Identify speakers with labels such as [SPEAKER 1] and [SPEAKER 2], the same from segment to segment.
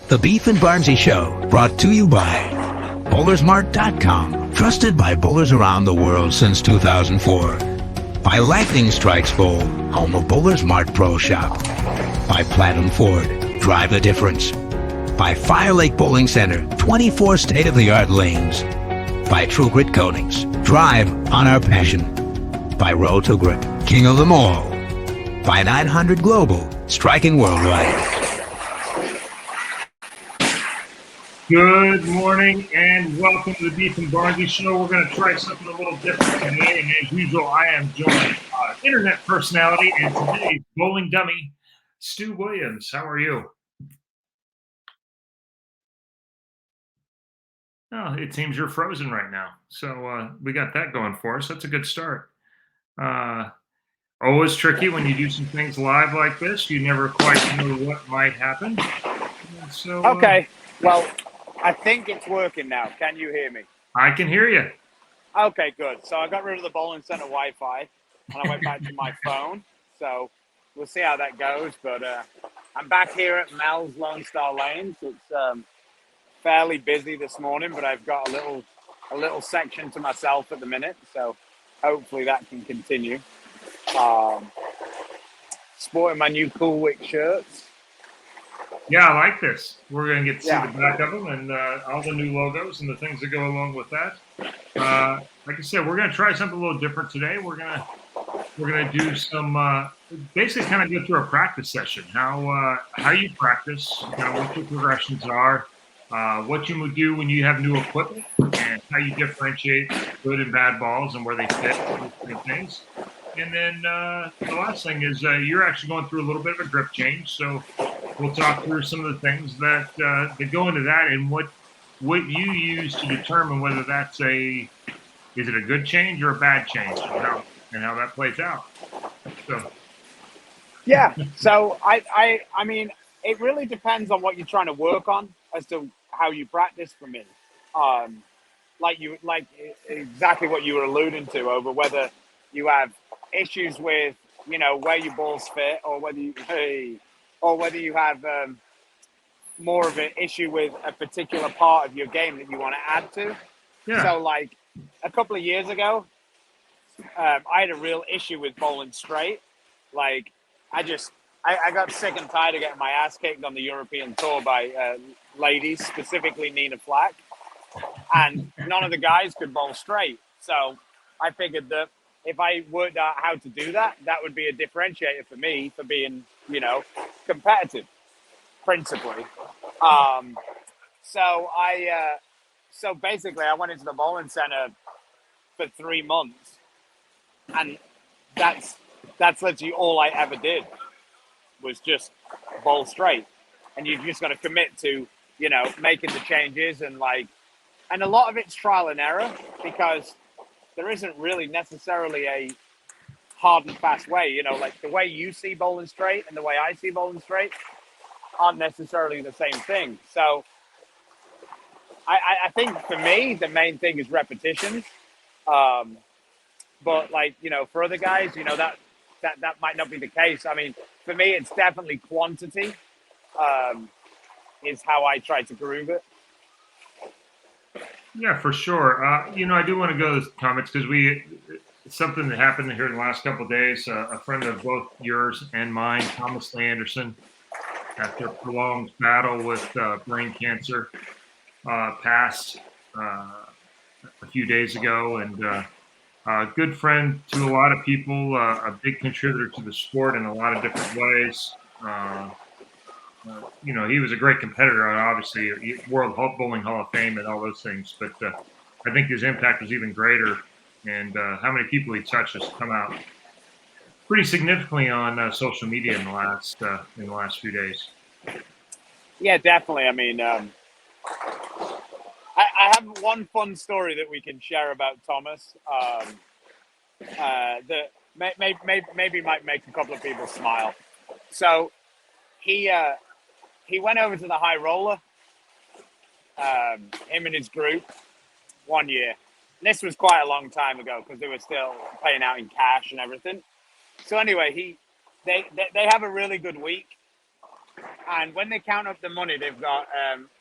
[SPEAKER 1] The Beef and Barnzy Show, brought to you by Bowlersmart.com, trusted by bowlers around the world since 2004. By Lightning Strikes Bowl, home of Bowlers Mart Pro Shop. By Platinum Ford, drive the difference. By Fire Lake Bowling Center, 24 state-of-the-art lanes. By True Grit Coatings, drive on our passion. By Road to Grip, king of them all. By 900 Global, striking worldwide.
[SPEAKER 2] Good morning and welcome to the Beef and Barnzy Show. We're going to try something a little different today, and as usual, I am joined by internet personality and today's bowling dummy, Stu Williams. How are you? Oh, it seems you're frozen right now, so we got that going for us. That's a good start. Always tricky when you do some things live like this. You never quite know what might happen. So,
[SPEAKER 3] okay, well, I think it's working now. Can you hear me?
[SPEAKER 2] I can hear you.
[SPEAKER 3] Okay, good. So I got rid of the bowling center Wi-Fi, and I went back to my phone. So we'll see how that goes. But I'm back here at Mel's Lone Star Lanes. It's fairly busy this morning, but I've got a little section to myself at the minute. So hopefully that can continue. Sporting my new Cool Wick shirts.
[SPEAKER 2] Yeah, I like this. We're going to get to see the back of them and all the new logos and the things that go along with that. Like I said, we're going to try something a little different today. We're going to do some basically kind of go through a practice session. How you practice, kind of what your progressions are, what you would do when you have new equipment, and how you differentiate good and bad balls and where they fit, and things. And then the last thing is you're actually going through a little bit of a grip change, so we'll talk through some of the things that go into that and what you use to determine whether is it a good change or a bad change, and how that plays out. So
[SPEAKER 3] yeah, so I mean, it really depends on what you're trying to work on as to how you practice for me. Like exactly what you were alluding to over whether you have issues with where your balls fit, or whether you have more of an issue with a particular part of your game that you want to add to. Yeah. So like a couple of years ago, I had a real issue with bowling straight. Like I got sick and tired of getting my ass kicked on the European tour by ladies, specifically Nina Flack, and none of the guys could bowl straight. So I figured that if I worked out how to do that, that would be a differentiator for me for being, competitive, principally. So basically I went into the bowling center for 3 months, and that's literally all I ever did was just bowl straight. And you've just got to commit to, making the changes and a lot of it's trial and error, because there isn't really necessarily a hard and fast way. Like the way you see bowling straight and the way I see bowling straight aren't necessarily the same thing. So I think for me, the main thing is repetitions. But for other guys, that might not be the case. I mean, for me, it's definitely quantity is how I try to groove it.
[SPEAKER 2] Yeah, for sure. I do want to go to the comments because something that happened here in the last couple of days. A friend of both yours and mine, Thomas Lee Anderson, after a prolonged battle with brain cancer, passed a few days ago, and a good friend to a lot of people, a big contributor to the sport in a lot of different ways. He was a great competitor, and obviously World Bowling Hall of Fame and all those things. But I think his impact was even greater, and how many people he touched has come out pretty significantly on social media in the last few days.
[SPEAKER 3] Yeah, definitely. I mean, I have one fun story that we can share about Thomas that maybe might make a couple of people smile. So he went over to the high roller, him and his group, one year. And this was quite a long time ago because they were still paying out in cash and everything. So anyway, they have a really good week, And when they count up the money, they've got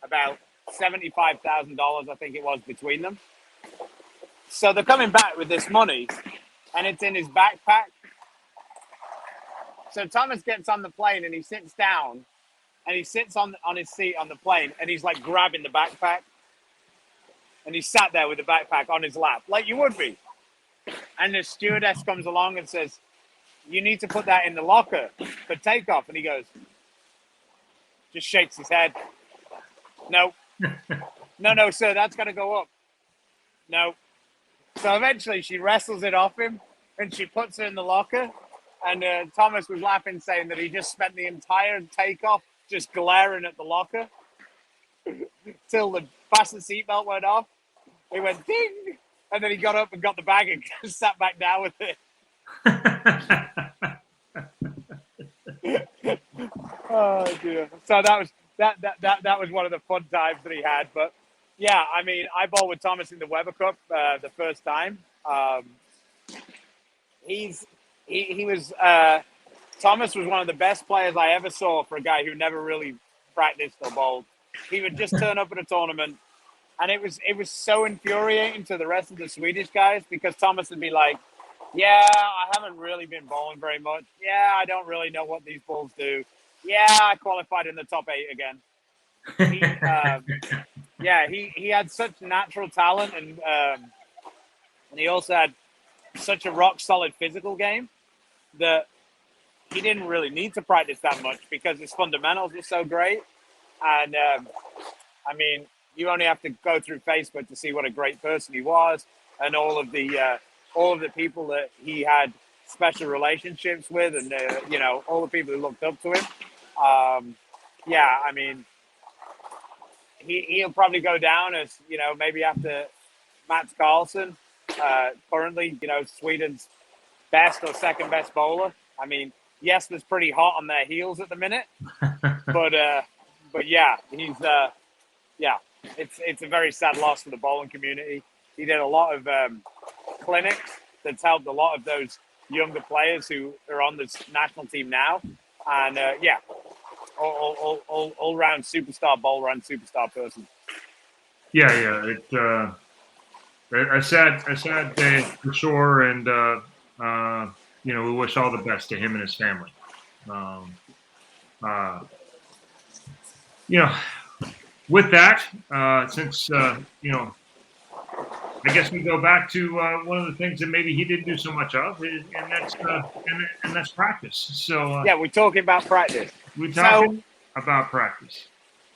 [SPEAKER 3] about $75,000, I think it was, between them. So they're coming back with this money, and it's in his backpack. So Thomas gets on the plane and he sits down, and he sits on his seat on the plane, and he's like grabbing the backpack, and he sat there with the backpack on his lap, like you would be. And the stewardess comes along and says, "You need to put that in the locker for takeoff." And he goes, just shakes his head. No, no, sir, that's got to go up. No. So eventually she wrestles it off him and she puts it in the locker. And Thomas was laughing, saying that he just spent the entire takeoff just glaring at the locker till the fasten seatbelt went off. He went ding, and then he got up and got the bag and sat back down with it. Oh dear! So that was one of the fun times that he had. But yeah, I mean, I bowled with Thomas in the Weber Cup the first time. He was Thomas was one of the best players I ever saw for a guy who never really practiced or bowled. He would just turn up at a tournament, and it was so infuriating to the rest of the Swedish guys because Thomas would be like, "Yeah, I haven't really been bowling very much. Yeah, I don't really know what these balls do. Yeah, I qualified in the top 8 again." He had such natural talent, and he also had such a rock solid physical game that he didn't really need to practice that much because his fundamentals were so great. And I mean, you only have to go through Facebook to see what a great person he was, and all of the people that he had special relationships with, and all the people who looked up to him. I mean, he'll probably go down as maybe after Mats Carlson, currently Sweden's best or second best bowler. I mean, yes, was pretty hot on their heels at the minute, but yeah, he's it's a very sad loss for the bowling community. He did a lot of clinics that's helped a lot of those younger players who are on the national team now, and all round superstar bowler and superstar person.
[SPEAKER 2] Yeah. A sad day for sure, and we wish all the best to him and his family. With that, since I guess we go back to one of the things that maybe he didn't do so much of, and that's practice. So
[SPEAKER 3] yeah, we're talking about practice.
[SPEAKER 2] We're talking about practice.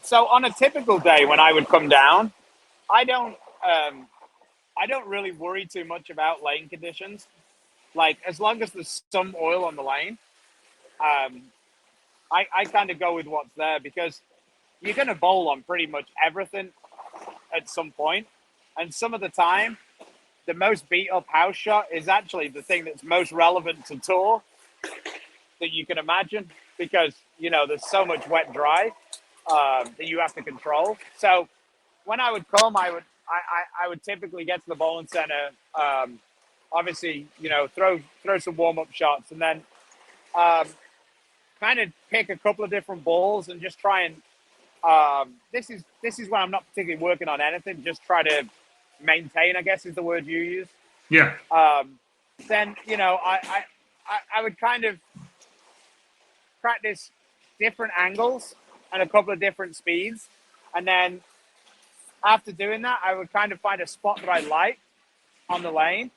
[SPEAKER 3] So on a typical day when I would come down, I don't really worry too much about lane conditions. Like as long as there's some oil on the lane, I kind of go with what's there because you're going to bowl on pretty much everything at some point, and some of the time, the most beat up house shot is actually the thing that's most relevant to tour that you can imagine because there's so much wet dry that you have to control. So when I would come, I would typically get to the bowling center. Obviously, throw some warm up shots, and then kind of pick a couple of different balls and just try and. This is when I'm not particularly working on anything. Just try to maintain, I guess, is the word you use.
[SPEAKER 2] Yeah.
[SPEAKER 3] Then I would kind of practice different angles and a couple of different speeds, and then after doing that, I would kind of find a spot that I like on the lane,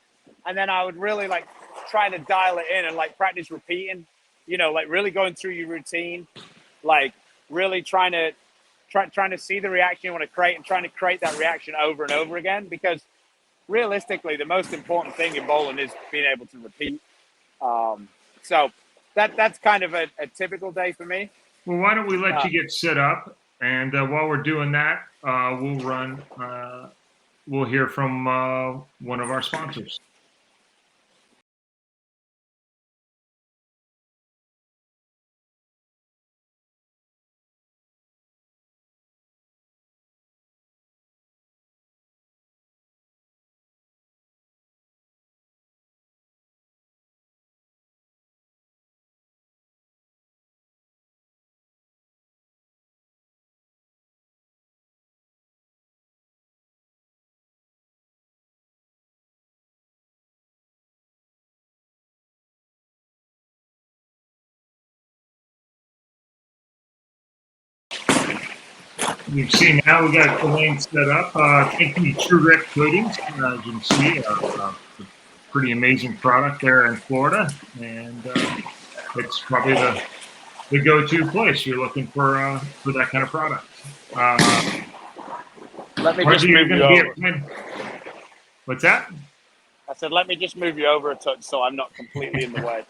[SPEAKER 3] and then I would really like try to dial it in and like practice repeating, like really going through your routine, like really trying to see the reaction you want to create and trying to create that reaction over and over again. Because realistically, the most important thing in bowling is being able to repeat. So that's kind of a typical day for me.
[SPEAKER 2] Well, why don't we let you get set up, and while we're doing that, we'll hear from one of our sponsors. you see now we got the lane set up. Thank you, True Grip Coatings. As you can see, a pretty amazing product there in Florida, and it's probably the go-to place you're looking for that kind of product.
[SPEAKER 3] Let me just move you over.
[SPEAKER 2] What's that?
[SPEAKER 3] I said, let me just move you over a touch so I'm not completely in the way.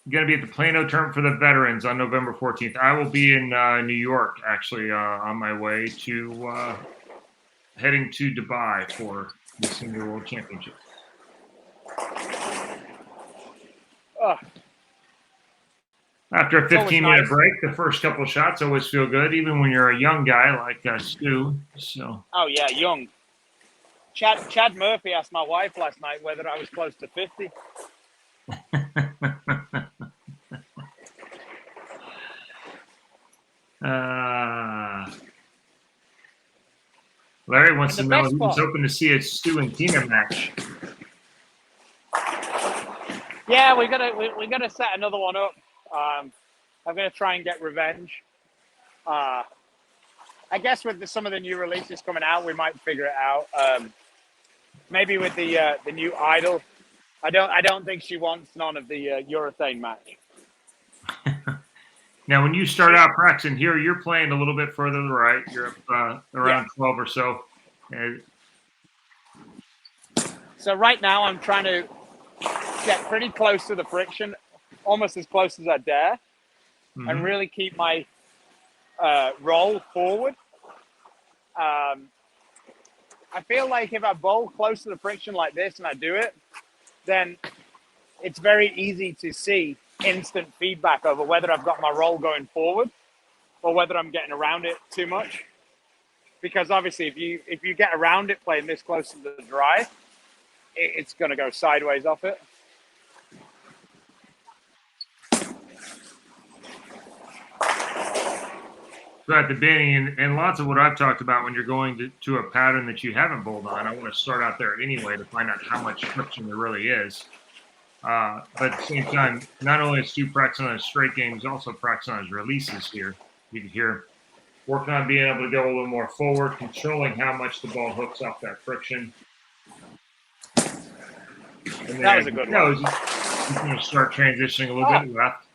[SPEAKER 2] Going to be at the Plano Term for the Veterans on November 14th. I will be in New York, actually, on my way to heading to Dubai for the Senior World Championship. After a 15-minute break, the first couple of shots always feel good, even when you're a young guy like Stu. So.
[SPEAKER 3] Oh yeah, young. Chad Murphy asked my wife last night whether I was close to 50.
[SPEAKER 2] Larry wants to know who's hoping to see a Stu and Tina match.
[SPEAKER 3] Yeah, we gotta set another one up. I'm gonna try and get revenge. I guess with some of the new releases coming out, we might figure it out. Maybe with the new Idol. I don't think she wants none of the urethane match.
[SPEAKER 2] Now, when you start out practicing here, you're playing a little bit further to the right. You're up around 12 or so.
[SPEAKER 3] So right now, I'm trying to get pretty close to the friction, almost as close as I dare, and really keep my roll forward. I feel like if I bowl close to the friction like this and I do it, then it's very easy to see instant feedback over whether I've got my roll going forward or whether I'm getting around it too much. Because obviously, if you get around it playing this close to the dry, it's going to go sideways off it.
[SPEAKER 2] So at the beginning, and lots of what I've talked about when you're going to a pattern that you haven't bowled on, I want to start out there anyway to find out how much friction there really is. But at the same time, not only is Stu practicing on his straight game, he's also practicing on his releases here. You can hear working on being able to go a little more forward, controlling how much the ball hooks off that friction. And
[SPEAKER 3] that was a good one.
[SPEAKER 2] He's going to start transitioning a little bit left.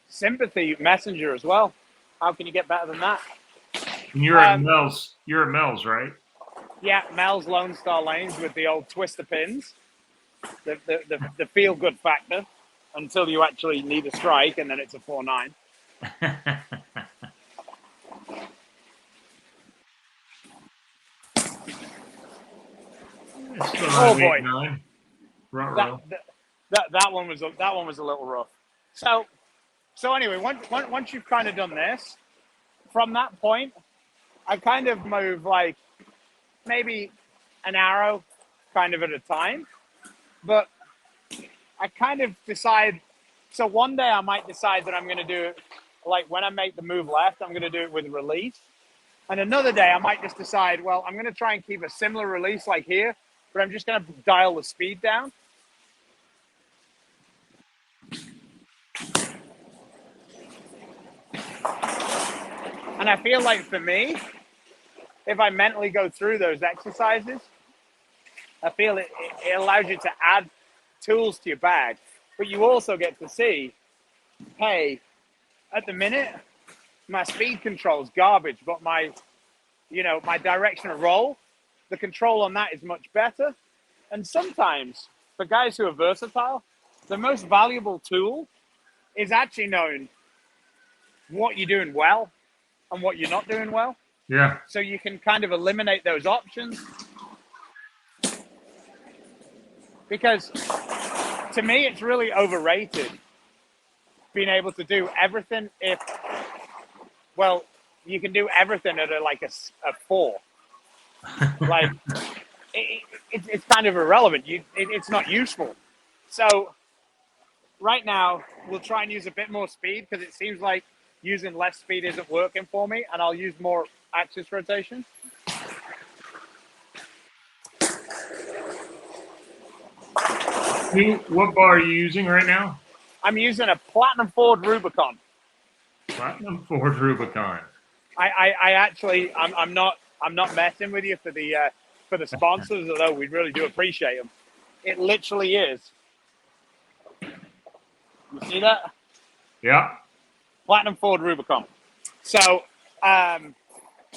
[SPEAKER 3] Sympathy messenger as well. How can you get better than that?
[SPEAKER 2] And you're at Mel's. You're at Mel's, right?
[SPEAKER 3] Yeah, Mel's Lone Star Lanes with the old twister pins. The feel good factor until you actually need a strike, and then it's a 4-9.
[SPEAKER 2] Oh boy, 8-9.
[SPEAKER 3] That one was a little rough. So anyway, once you've kind of done this, from that point, I kind of move like maybe an arrow kind of at a time. But I kind of decide, so one day I might decide that I'm going to do it, like when I make the move left, I'm going to do it with release. And another day I might just decide, well, I'm going to try and keep a similar release like here, but I'm just going to dial the speed down. And I feel like for me, if I mentally go through those exercises, I feel it allows you to add tools to your bag, but you also get to see, hey, at the minute, my speed control is garbage, but my direction of roll, the control on that is much better. And sometimes, for guys who are versatile, the most valuable tool is actually knowing what you're doing well and what you're not doing well.
[SPEAKER 2] Yeah.
[SPEAKER 3] So you can kind of eliminate those options. Because to me, it's really overrated being able to do everything you can do everything at a 4. Like, it's kind of irrelevant. It's not useful. So right now, we'll try and use a bit more speed because it seems like using less speed isn't working for me, and I'll use more axis rotation.
[SPEAKER 2] What bar are you using right now?
[SPEAKER 3] I'm using a Platinum Ford Rubicon.
[SPEAKER 2] Platinum Ford Rubicon.
[SPEAKER 3] I actually, I'm not messing with you for the sponsors, although we really do appreciate them. It literally is. You see that?
[SPEAKER 2] Yeah.
[SPEAKER 3] Platinum Ford Rubicon. So,
[SPEAKER 2] And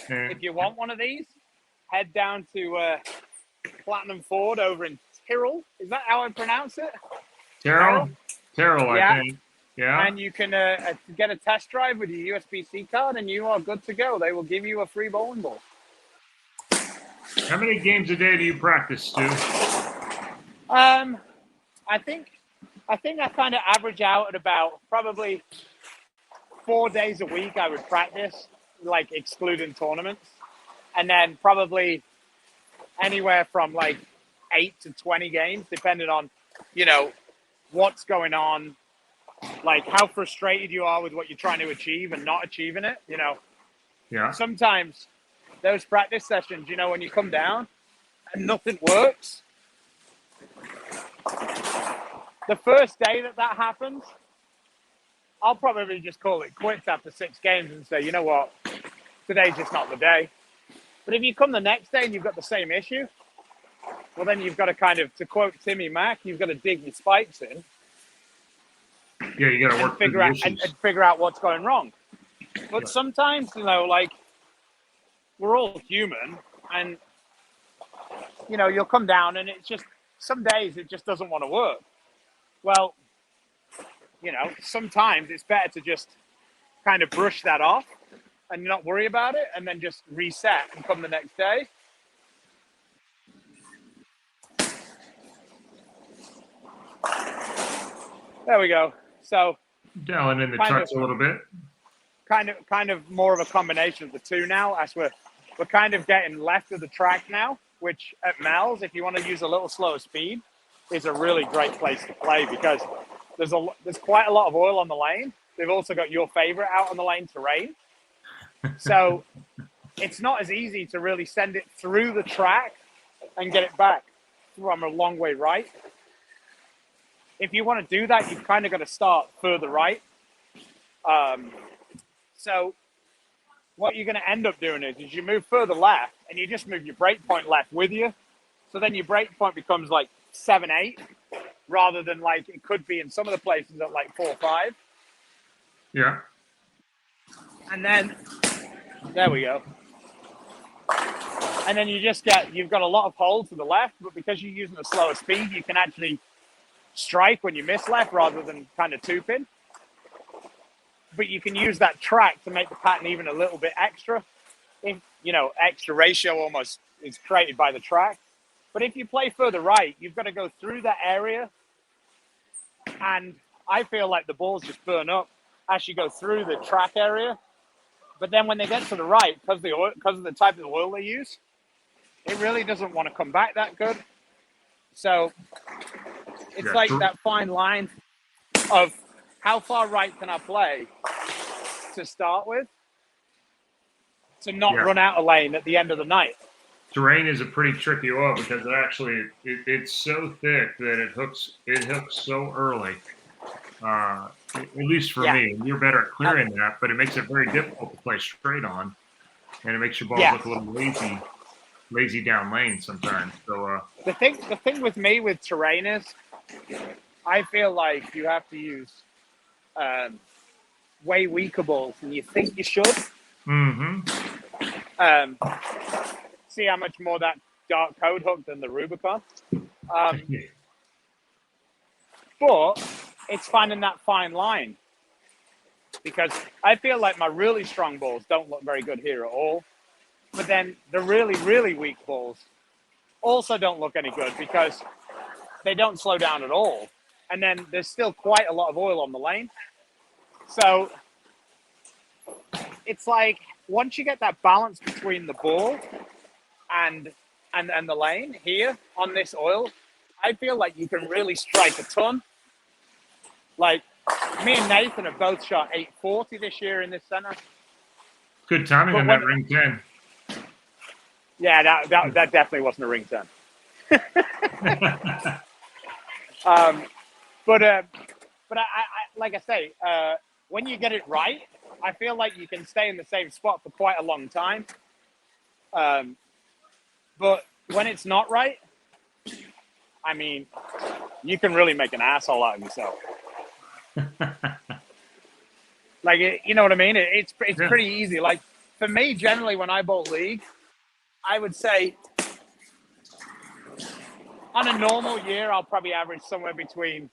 [SPEAKER 3] if you want one of these, head down to Platinum Ford over in Tyrrell. Is that how I pronounce it?
[SPEAKER 2] Terrell, I
[SPEAKER 3] Yeah.
[SPEAKER 2] think. Yeah.
[SPEAKER 3] And you can get a test drive with your USB-C card, and you are good to go. They will give you a free bowling ball.
[SPEAKER 2] How many games a day do you practice, Stu?
[SPEAKER 3] I think I kind of average out at about probably 4 days a week. I would practice, like excluding tournaments, and then probably anywhere from like 8 to 20 games, depending on, what's going on, like how frustrated you are with what you're trying to achieve and not achieving it.
[SPEAKER 2] Yeah.
[SPEAKER 3] Sometimes those practice sessions, when you come down and nothing works, the first day that happens, I'll probably just call it quits after 6 games and say, you know what, today's just not the day. But if you come the next day and you've got the same issue, well, then you've got to kind of, to quote Timmy Mack, you've got to dig your spikes in.
[SPEAKER 2] Yeah, you got to work through the issues.
[SPEAKER 3] And figure out what's going wrong. But sometimes, like, we're all human, and you'll come down and it's just, some days it just doesn't want to work. Well, sometimes it's better to just kind of brush that off and not worry about it, and then just reset and come the next day. There we go. So
[SPEAKER 2] dialing in the trucks a little bit.
[SPEAKER 3] Kind of more of a combination of the two now, as we're kind of getting left of the track now, which at Mel's, if you want to use a little slower speed, is a really great place to play, because there's quite a lot of oil on the lane. They've also got your favorite out on the lane, Terrain. So it's not as easy to really send it through the track and get it back from a long way right. If you want to do that, you've kind of got to start further right. So what you're going to end up doing is you move further left, and you just move your brake point left with you. So then your brake point becomes like 7-8, rather than like it could be in some of the places at like 4-5.
[SPEAKER 2] Yeah.
[SPEAKER 3] And then there we go. And then you've got a lot of hold to the left, but because you're using a slower speed, you can actually strike when you miss left rather than kind of two-pin. But you can use that track to make the pattern even a little bit extra. If, extra ratio almost is created by the track. But if you play further right, you've got to go through that area. And I feel like the balls just burn up as you go through the track area. But then when they get to the right, because of the type of oil they use, it really doesn't want to come back that good. So it's like that fine line of how far right can I play to start with, to not run out of lane at the end of the night.
[SPEAKER 2] Terrain is a pretty tricky oil because it's so thick that it hooks so early. At least for me, you're better at clearing that, but it makes it very difficult to play straight on, and it makes your balls look a little lazy down lane sometimes. So
[SPEAKER 3] the thing with me with Terrain is, I feel like you have to use way weaker balls than you think you should.
[SPEAKER 2] Mm-hmm.
[SPEAKER 3] See how much more that dark code hook than the Rubicon. But it's finding that fine line, because I feel like my really strong balls don't look very good here at all. But then the really, really weak balls also don't look any good because they don't slow down at all. And then there's still quite a lot of oil on the lane. So it's like, once you get that balance between the ball and the lane here on this oil, I feel like you can really strike a ton. Like, me and Nathan have both shot 840 this year in this center.
[SPEAKER 2] Good timing on that ring 10.
[SPEAKER 3] Yeah, that definitely wasn't a ring 10. But I like I say, when you get it right, I feel like you can stay in the same spot for quite a long time. But when it's not right, I mean, you can really make an asshole out of yourself. Like, you know what I mean? It's pretty easy. Like, for me, generally, when I bowl league, I would say on a normal year, I'll probably average somewhere between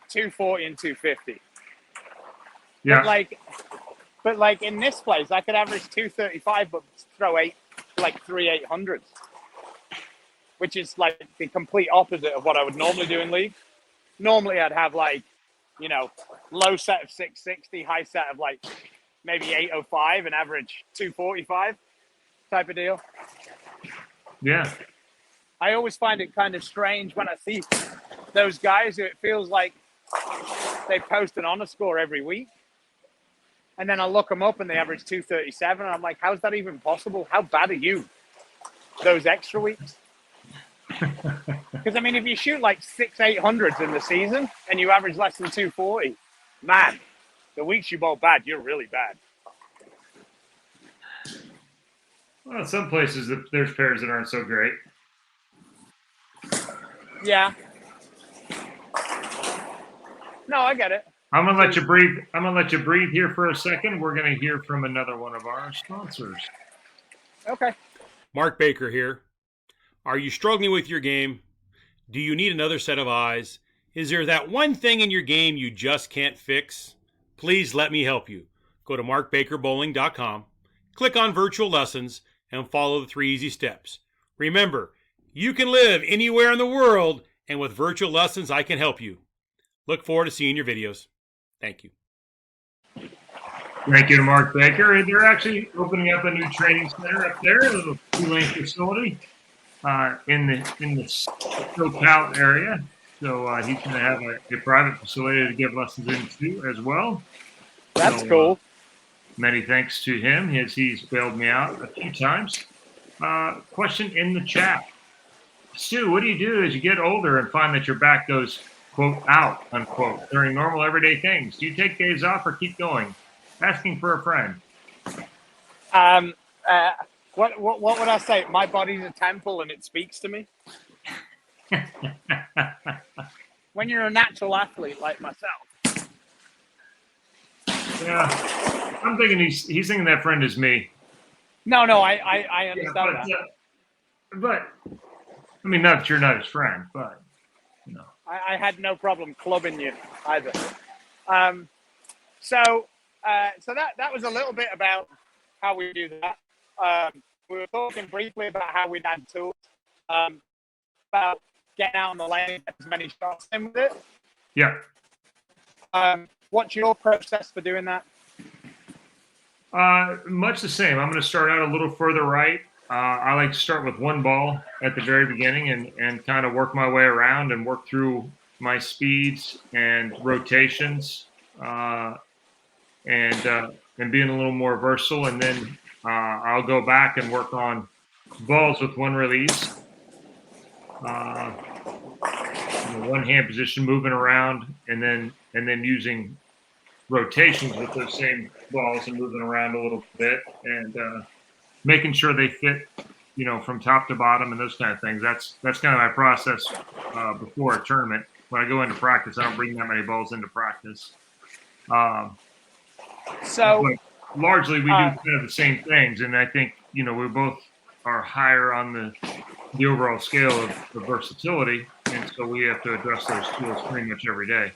[SPEAKER 3] 240 and 250.
[SPEAKER 2] Yeah.
[SPEAKER 3] But like in this place, I could average 235, but throw three 800s, which is like the complete opposite of what I would normally do in league. Normally, I'd have low set of 660, high set of like maybe 805, and average 245 type of deal.
[SPEAKER 2] Yeah.
[SPEAKER 3] I always find it kind of strange when I see those guys who it feels like they post an honor score every week. And then I look them up and they average 237. And I'm like, how's that even possible? How bad are you those extra weeks? Because, I mean, if you shoot like 800s in the season and you average less than 240, man, the weeks you bowl bad, you're really bad.
[SPEAKER 2] Well, some places there's pairs that aren't so great.
[SPEAKER 3] Yeah. No, I get it.
[SPEAKER 2] I'm gonna let you breathe. I'm gonna let you breathe here for a second. We're gonna hear from another one of our sponsors.
[SPEAKER 3] Okay.
[SPEAKER 4] Mark Baker here. Are you struggling with your game? Do you need another set of eyes? Is there that one thing in your game you just can't fix? Please let me help you. Go to markbakerbowling.com, click on virtual lessons, and follow the 3 easy steps. Remember, you can live anywhere in the world, and with virtual lessons, I can help you. Look forward to seeing your videos. Thank you.
[SPEAKER 2] Thank you to Mark Baker. They're actually opening up a new training center up there, a little 2-lane facility in the SoCal area. So he's going to have a private facility to give lessons into as well.
[SPEAKER 3] That's cool.
[SPEAKER 2] Many thanks to him as he's bailed me out a few times. Question in the chat. Stu, what do you do as you get older and find that your back goes, quote, out, unquote, during normal everyday things? Do you take days off or keep going? Asking for a friend.
[SPEAKER 3] What would I say? My body's a temple and it speaks to me. When you're a natural athlete like myself.
[SPEAKER 2] Yeah, I'm thinking he's thinking that friend is me.
[SPEAKER 3] No, I understand that.
[SPEAKER 2] But I mean, not that you're not his friend, but you know,
[SPEAKER 3] I had no problem clubbing you either. So that was a little bit about how we do that. We were talking briefly about how we'd add tools, about getting out on the lane, get as many shots in with it.
[SPEAKER 2] Yeah.
[SPEAKER 3] What's your process for doing that?
[SPEAKER 2] Much the same. I'm going to start out a little further right. I like to start with one ball at the very beginning and kind of work my way around and work through my speeds and rotations and being a little more versatile. And then I'll go back and work on balls with one release, one hand position, moving around, and then using rotations with those same balls and moving around a little bit and making sure they fit, from top to bottom and those kind of things. That's kind of my process before a tournament. When I go into practice, I don't bring that many balls into practice. So largely we do kind of the same things, and I think we both are higher on the overall scale of versatility, and so we have to address those tools pretty much every day.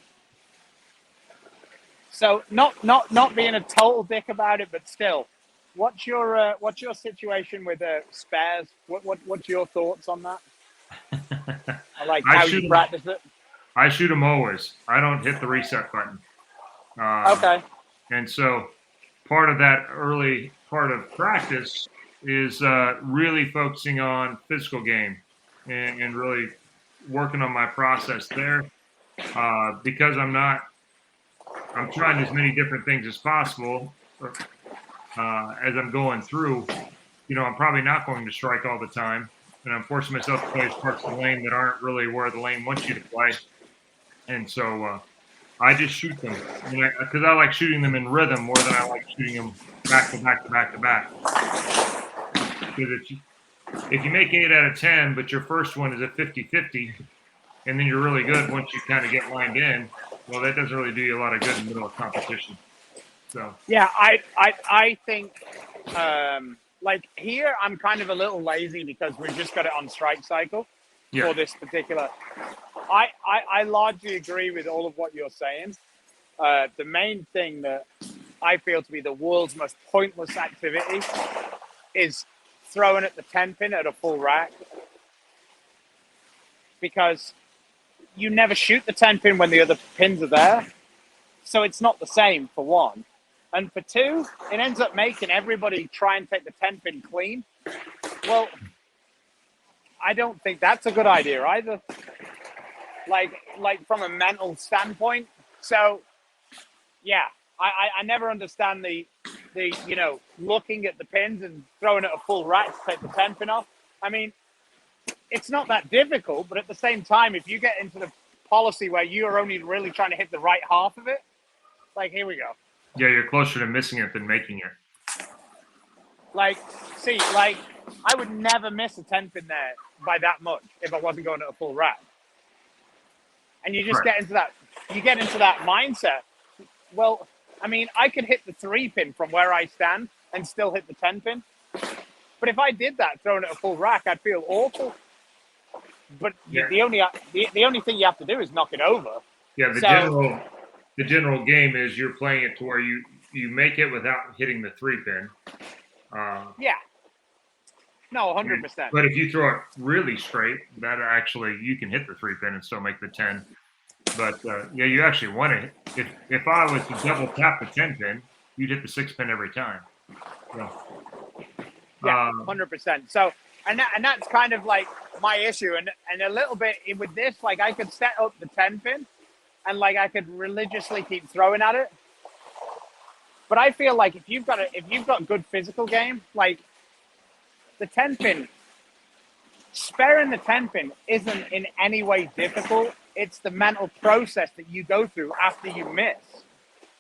[SPEAKER 3] So not being a total dick about it, but still, what's your situation with spares? What's your thoughts on that? Like how you practice it?
[SPEAKER 2] I shoot them always. I don't hit the reset button.
[SPEAKER 3] Okay.
[SPEAKER 2] And so part of that early part of practice is really focusing on physical game and really working on my process there because I'm trying as many different things as possible as I'm going through. I'm probably not going to strike all the time, and I'm forcing myself to play parts of the lane that aren't really where the lane wants you to play. And so I just shoot them because I like shooting them in rhythm more than I like shooting them back to back to back to back. Because if you make 8 out of 10, but your first one is a 50-50, and then you're really good once you kind of get lined in, well, that doesn't really do you a lot of good in the middle of competition. So
[SPEAKER 3] Yeah, I think like here I'm kind of a little lazy because we've just got it on strike cycle for this particular. I largely agree with all of what you're saying. The main thing that I feel to be the world's most pointless activity is throwing at the 10 pin at a full rack, because you never shoot the 10 pin when the other pins are there. So it's not the same, for one. And for two, it ends up making everybody try and take the 10 pin clean. Well, I don't think that's a good idea either. Like from a mental standpoint. So yeah, I never understand the looking at the pins and throwing it a full rack to take the 10 pin off. I mean, it's not that difficult, but at the same time, if you get into the policy where you're only really trying to hit the right half of it, like, here we go.
[SPEAKER 2] yeah, you're closer to missing it than making it.
[SPEAKER 3] Like, see, like, I would never miss a 10 pin there by that much if I wasn't going to a full rack. And you just
[SPEAKER 2] Right.
[SPEAKER 3] get into that mindset. Well, I mean, I could hit the 3 pin from where I stand and still hit the 10 pin. But if I did that throwing it a full rack, I'd feel awful. But
[SPEAKER 2] Yeah.
[SPEAKER 3] the only thing you have to do is knock it over.
[SPEAKER 2] Yeah, the general game is you're playing it to where you make it without hitting the 3 pin.
[SPEAKER 3] Yeah. No, 100%.
[SPEAKER 2] But if you throw it really straight, that actually you can hit the 3 pin and still make the 10. But yeah, you actually want to. If I was to double tap the 10 pin, you'd hit the 6 pin every time. So,
[SPEAKER 3] Yeah, 100%. So, and that's kind of like my issue, and a little bit with this, like I could set up the 10 pin, and like I could religiously keep throwing at it. But I feel like if you've got good physical game, like the 10 pin, sparing the 10 pin isn't in any way difficult. It's the mental process that you go through after you miss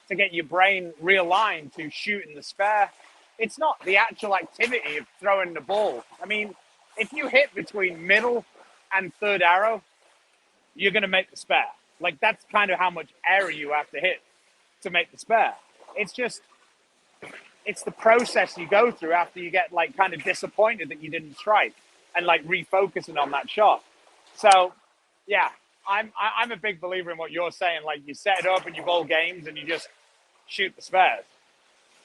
[SPEAKER 3] to get your brain realigned to shooting the spare. It's not the actual activity of throwing the ball. I mean, if you hit between middle and third arrow, you're going to make the spare. Like, that's kind of how much error you have to hit to make the spare. It's the process you go through after you get like kind of disappointed that you didn't strike and like refocusing on that shot. So yeah, I'm a big believer in what you're saying. Like, you set it up and you bowl games and you just shoot the spares.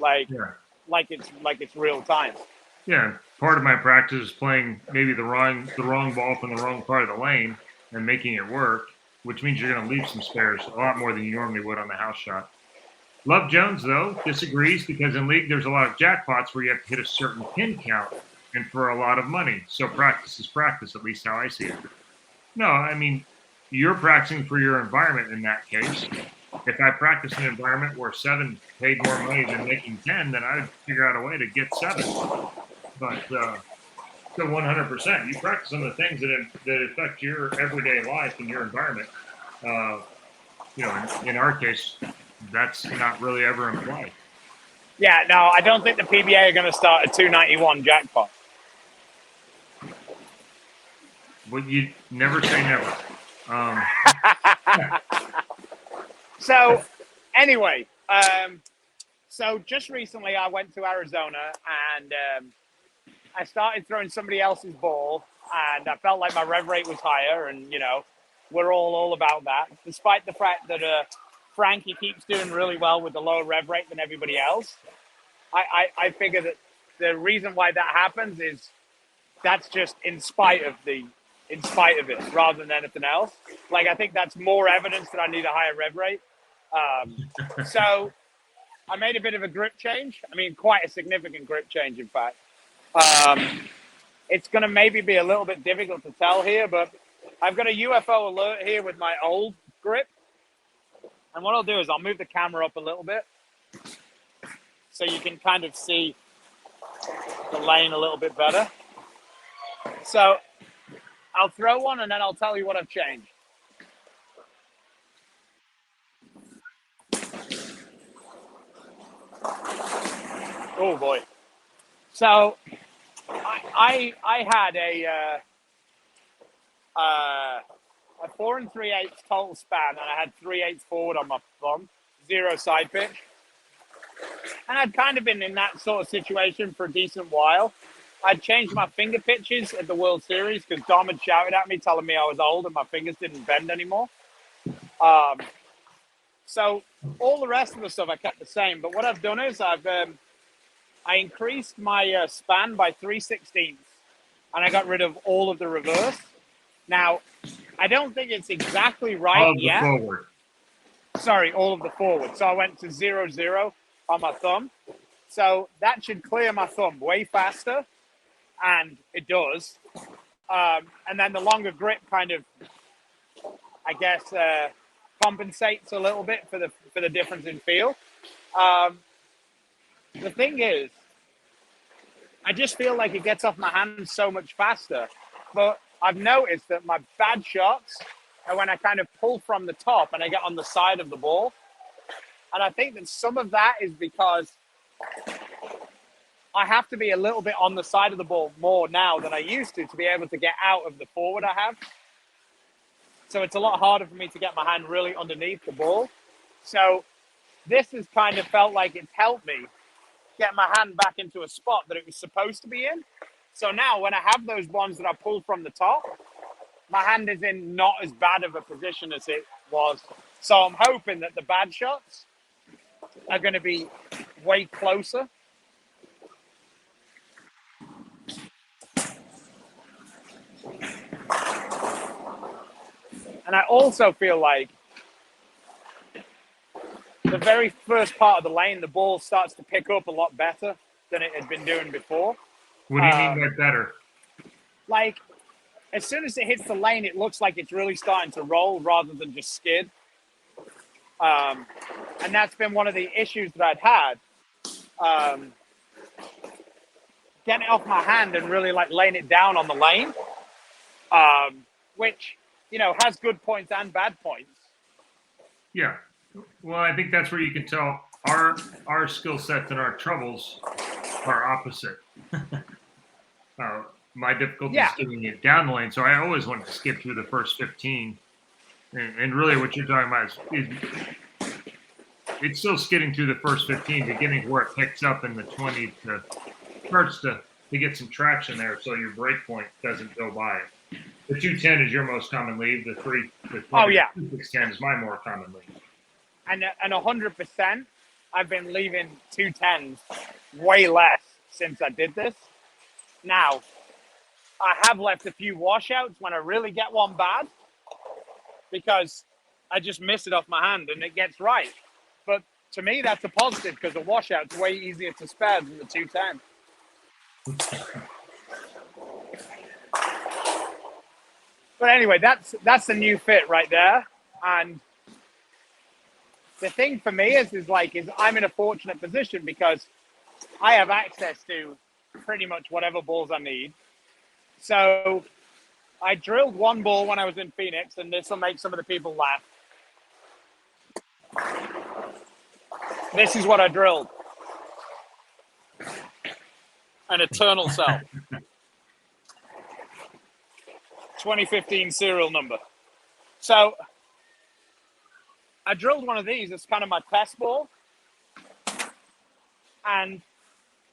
[SPEAKER 3] Like,
[SPEAKER 2] yeah.
[SPEAKER 3] like it's real time.
[SPEAKER 2] Yeah, part of my practice is playing maybe the wrong ball from the wrong part of the lane and making it work, which means you're going to leave some spares a lot more than you normally would on the house shot. Love Jones, though, disagrees because in League there's a lot of jackpots where you have to hit a certain pin count and for a lot of money. So practice is practice, at least how I see it. No, I mean, you're practicing for your environment in that case. If I practice an environment where 7 paid more money than making 10, then I would figure out a way to get 7. But so 100%, you practice on the things that affect your everyday life and your environment. In our case, that's not really ever in play.
[SPEAKER 3] Yeah, no, I don't think the PBA are going to start a 291 jackpot.
[SPEAKER 2] Well, you never say never.
[SPEAKER 3] So anyway, so just recently I went to Arizona and I started throwing somebody else's ball, and I felt like my rev rate was higher, and we're all about that, despite the fact that Frankie keeps doing really well with the lower rev rate than everybody else. I figure that the reason why that happens is that's just in spite of it rather than anything else. Like, I think that's more evidence that I need a higher rev rate. So I made a bit of a grip change. I mean, quite a significant grip change, in fact. It's going to maybe be a little bit difficult to tell here, but I've got a UFO alert here with my old grip. And what I'll do is I'll move the camera up a little bit so you can kind of see the lane a little bit better. So I'll throw one and then I'll tell you what I've changed. Oh boy. So I had a 4 3/8 total span, and I had 3/8 forward on my thumb, 0 side pitch, and I'd kind of been in that sort of situation for a decent while. I'd changed my finger pitches at the World Series because Dom had shouted at me telling me I was old and my fingers didn't bend anymore. So all the rest of the stuff I kept the same, but what I've done is I increased my span by 3/16, and I got rid of all of the reverse. Now, I don't think it's exactly right
[SPEAKER 2] All of the
[SPEAKER 3] yet.
[SPEAKER 2] forward.
[SPEAKER 3] Sorry, all of the forward. So I went to 0/0 on my thumb. So that should clear my thumb way faster, and it does. And then the longer grip kind of, I guess, compensates a little bit for the difference in feel. The thing is, I just feel like it gets off my hands so much faster. But I've noticed that my bad shots are when I kind of pull from the top and I get on the side of the ball. And I think that some of that is because I have to be a little bit on the side of the ball more now than I used to be able to get out of the forward I have. So it's a lot harder for me to get my hand really underneath the ball. So this has kind of felt like it's helped me get my hand back into a spot that it was supposed to be in. So now when I have those ones that I pull from the top, my hand is in not as bad of a position as it was. So I'm hoping that the bad shots are going to be way closer. And I also feel like the very first part of the lane, the ball starts to pick up a lot better than it had been doing before.
[SPEAKER 2] What do you mean by better?
[SPEAKER 3] Like, as soon as it hits the lane, it looks like it's really starting to roll rather than just skid. And that's been one of the issues that I'd had. Getting it off my hand and really like laying it down on the lane, which, you know, has good points and bad points.
[SPEAKER 2] Yeah. Well, I think that's where you can tell our skill sets and our troubles are opposite. My difficulty is getting it down the lane, so I always wanted to skip through the first 15. And really what you're talking about is it's still skidding through the first 15 to getting to where it picks up in the 20 to starts to get some traction there so your break point doesn't go by it. The 210 is your most common lead. The 610 is my more common lead.
[SPEAKER 3] And 100%, I've been leaving 210s way less since I did this. Now, I have left a few washouts when I really get one bad because I just miss it off my hand and it gets right. But to me, that's a positive because the washout's way easier to spare than the 210. But anyway, that's the new fit right there. And the thing for me is I'm in a fortunate position because I have access to pretty much whatever balls I need. So I drilled one ball when I was in Phoenix, and this will make some of the people laugh. This is what I drilled. An Eternal Cell. 2015 serial number. So I drilled one of these as kind of my test ball. And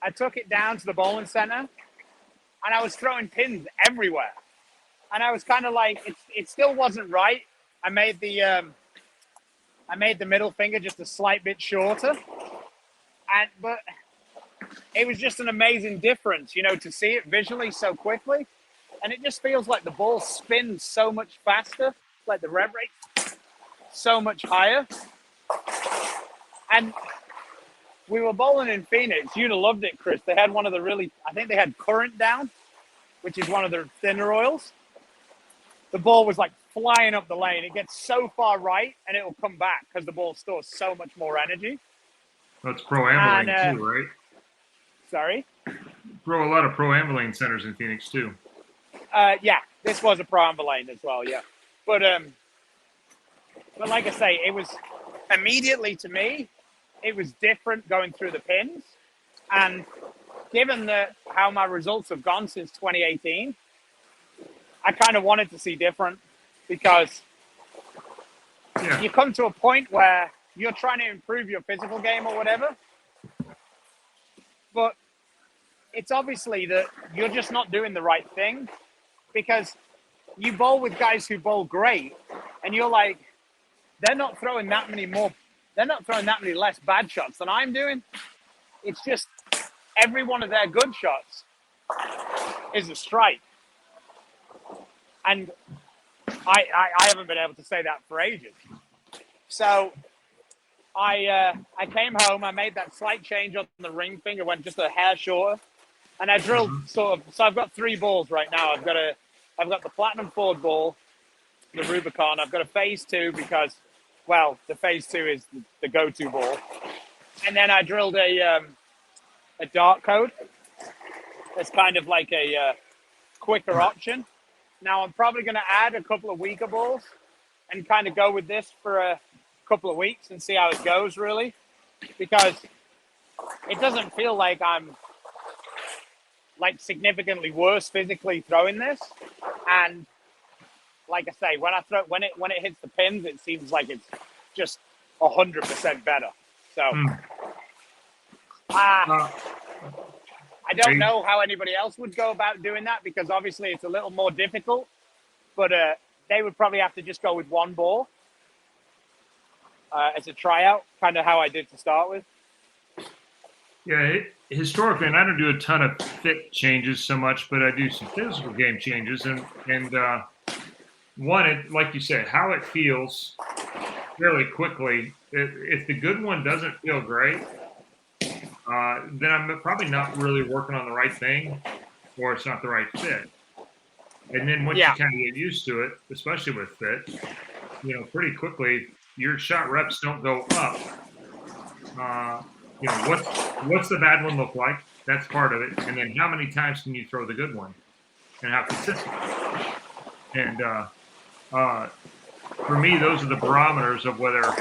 [SPEAKER 3] I took it down to the bowling center and I was throwing pins everywhere. And I was kind of like, it still wasn't right. I made the middle finger just a slight bit shorter. But it was just an amazing difference, you know, to see it visually so quickly. And it just feels like the ball spins so much faster, like the rev rate so much higher. And we were bowling in Phoenix. You'd have loved it, Chris. They had one of the I think they had Current down, which is one of their thinner oils. The ball was like flying up the lane. It gets so far right and it will come back because the ball stores so much more energy.
[SPEAKER 2] That's Pro Ambulane too, right?
[SPEAKER 3] Sorry?
[SPEAKER 2] A lot of Pro Ambulane centers in Phoenix too.
[SPEAKER 3] Yeah, this was a Pro Ambulane as well, yeah. But like I say, it was immediately to me, it was different going through the pins. And given how my results have gone since 2018, I kind of wanted to see different, because you come to a point where you're trying to improve your physical game or whatever, but it's obviously that you're just not doing the right thing, because you bowl with guys who bowl great, and you're like, they're not throwing that many less bad shots than I'm doing. It's just every one of their good shots is a strike. And I haven't been able to say that for ages. So I came home, I made that slight change on the ring finger, went just a hair shorter, and I drilled so I've got 3 balls right now. I've got the Platinum Ford ball, the Rubicon. I've got a Phase 2 because, well, the Phase 2 is the go-to ball. And then I drilled a dark code. It's kind of like a quicker option. Now I'm probably going to add a couple of weaker balls and kind of go with this for a couple of weeks and see how it goes, really, because it doesn't feel like I'm like significantly worse physically throwing this. And like I say, when it hits the pins, it seems like it's just 100% better. So I don't know how anybody else would go about doing that, because obviously it's a little more difficult, but they would probably have to just go with 1 ball as a tryout, kind of how I did to start with.
[SPEAKER 2] Yeah, historically, and I don't do a ton of fit changes so much, but I do some physical game changes. And one, like you said, how it feels fairly quickly. If the good one doesn't feel great, then I'm probably not really working on the right thing, or it's not the right fit. And then once you kind of get used to it, especially with fit, pretty quickly your shot reps don't go up. What's the bad one look like? That's part of it. And then how many times can you throw the good one, and how consistent? And for me, those are the barometers of whether,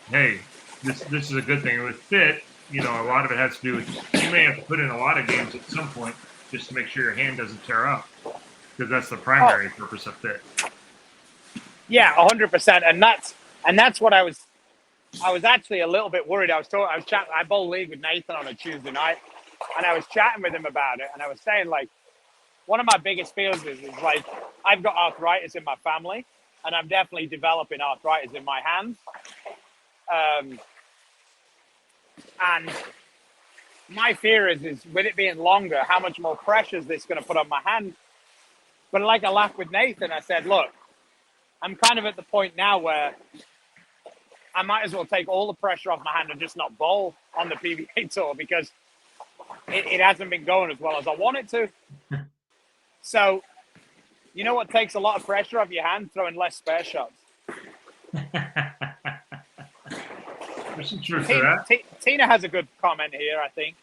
[SPEAKER 2] hey, this is a good thing. With fit, a lot of it has to do with, you may have to put in a lot of games at some point just to make sure your hand doesn't tear up, because that's the primary purpose of fit.
[SPEAKER 3] Yeah, 100%. And that's what I was actually a little bit worried. I bowl league with Nathan on a Tuesday night, and I was chatting with him about it, and I was saying, like, one of my biggest fears is like, I've got arthritis in my family, and I'm definitely developing arthritis in my hands. And my fear is with it being longer, how much more pressure is this going to put on my hand? But like I laughed with Nathan, I said, look, I'm kind of at the point now where I might as well take all the pressure off my hand and just not bowl on the PBA tour, because it hasn't been going as well as I want it to. So, you know what takes a lot of pressure off your hand? Throwing less spare shots.
[SPEAKER 2] There's some truth to that.
[SPEAKER 3] Tina has a good comment here, I think.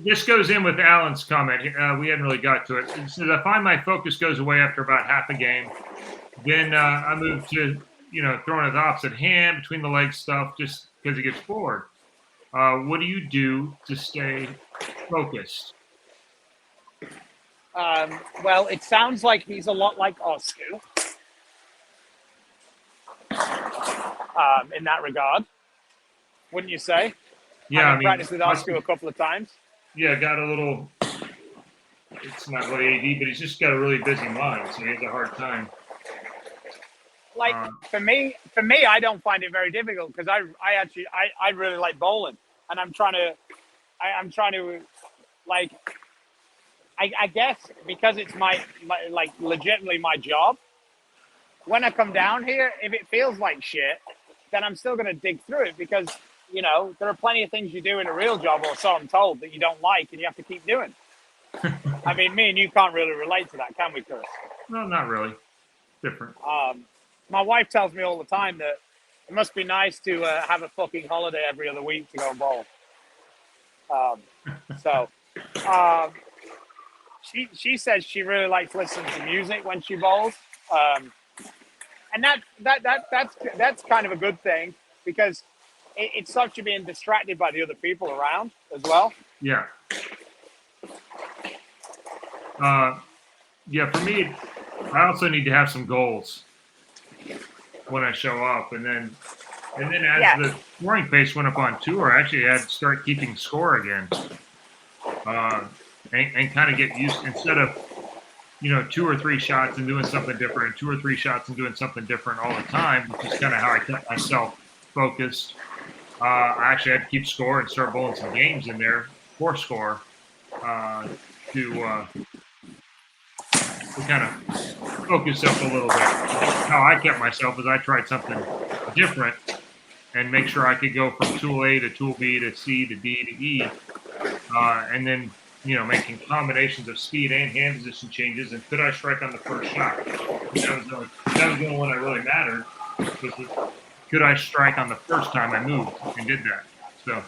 [SPEAKER 2] This goes in with Alan's comment. We hadn't really got to it. It says, I find my focus goes away after about half a game. Then I move to, throwing his opposite hand between the legs stuff, just because he gets bored. What do you do to stay focused?
[SPEAKER 3] Well, it sounds like he's a lot like Oscar in that regard. Wouldn't you say?
[SPEAKER 2] Yeah,
[SPEAKER 3] I've practiced with Oscar a couple of times.
[SPEAKER 2] Yeah, got a little. It's not really AD, but he's just got a really busy mind, so he has a hard time.
[SPEAKER 3] Like for me, I don't find it very difficult, because I really like bowling, and I'm trying to like, I guess because it's my like legitimately my job. When I come down here, if it feels like shit, then I'm still going to dig through it, because there are plenty of things you do in a real job, or so I'm told, that you don't like, and you have to keep doing. I mean, me and you can't really relate to that, can we, Chris?
[SPEAKER 2] No, not really. Different.
[SPEAKER 3] My wife tells me all the time that it must be nice to have a fucking holiday every other week to go bowl. She says she really likes listening to music when she bowls, and that's kind of a good thing, because it stops you being distracted by the other people around as well.
[SPEAKER 2] Yeah. Yeah, for me, I also need to have some goals when I show up, and then as the scoring pace went up on tour, I actually had to start keeping score again, and kind of get used, instead of 2 or 3 shots and doing something different, 2 or 3 shots and doing something different all the time, which is kind of how I kept myself focused. I actually had to keep score and start bowling some games in there for score, to kind of focus up a little bit. How I kept myself is I tried something different and make sure I could go from tool A to tool B to C to D to E, and then making combinations of speed and hand position changes. And could I strike on the first shot? That was the only one that really mattered. Could I strike on the first time I moved and did that? So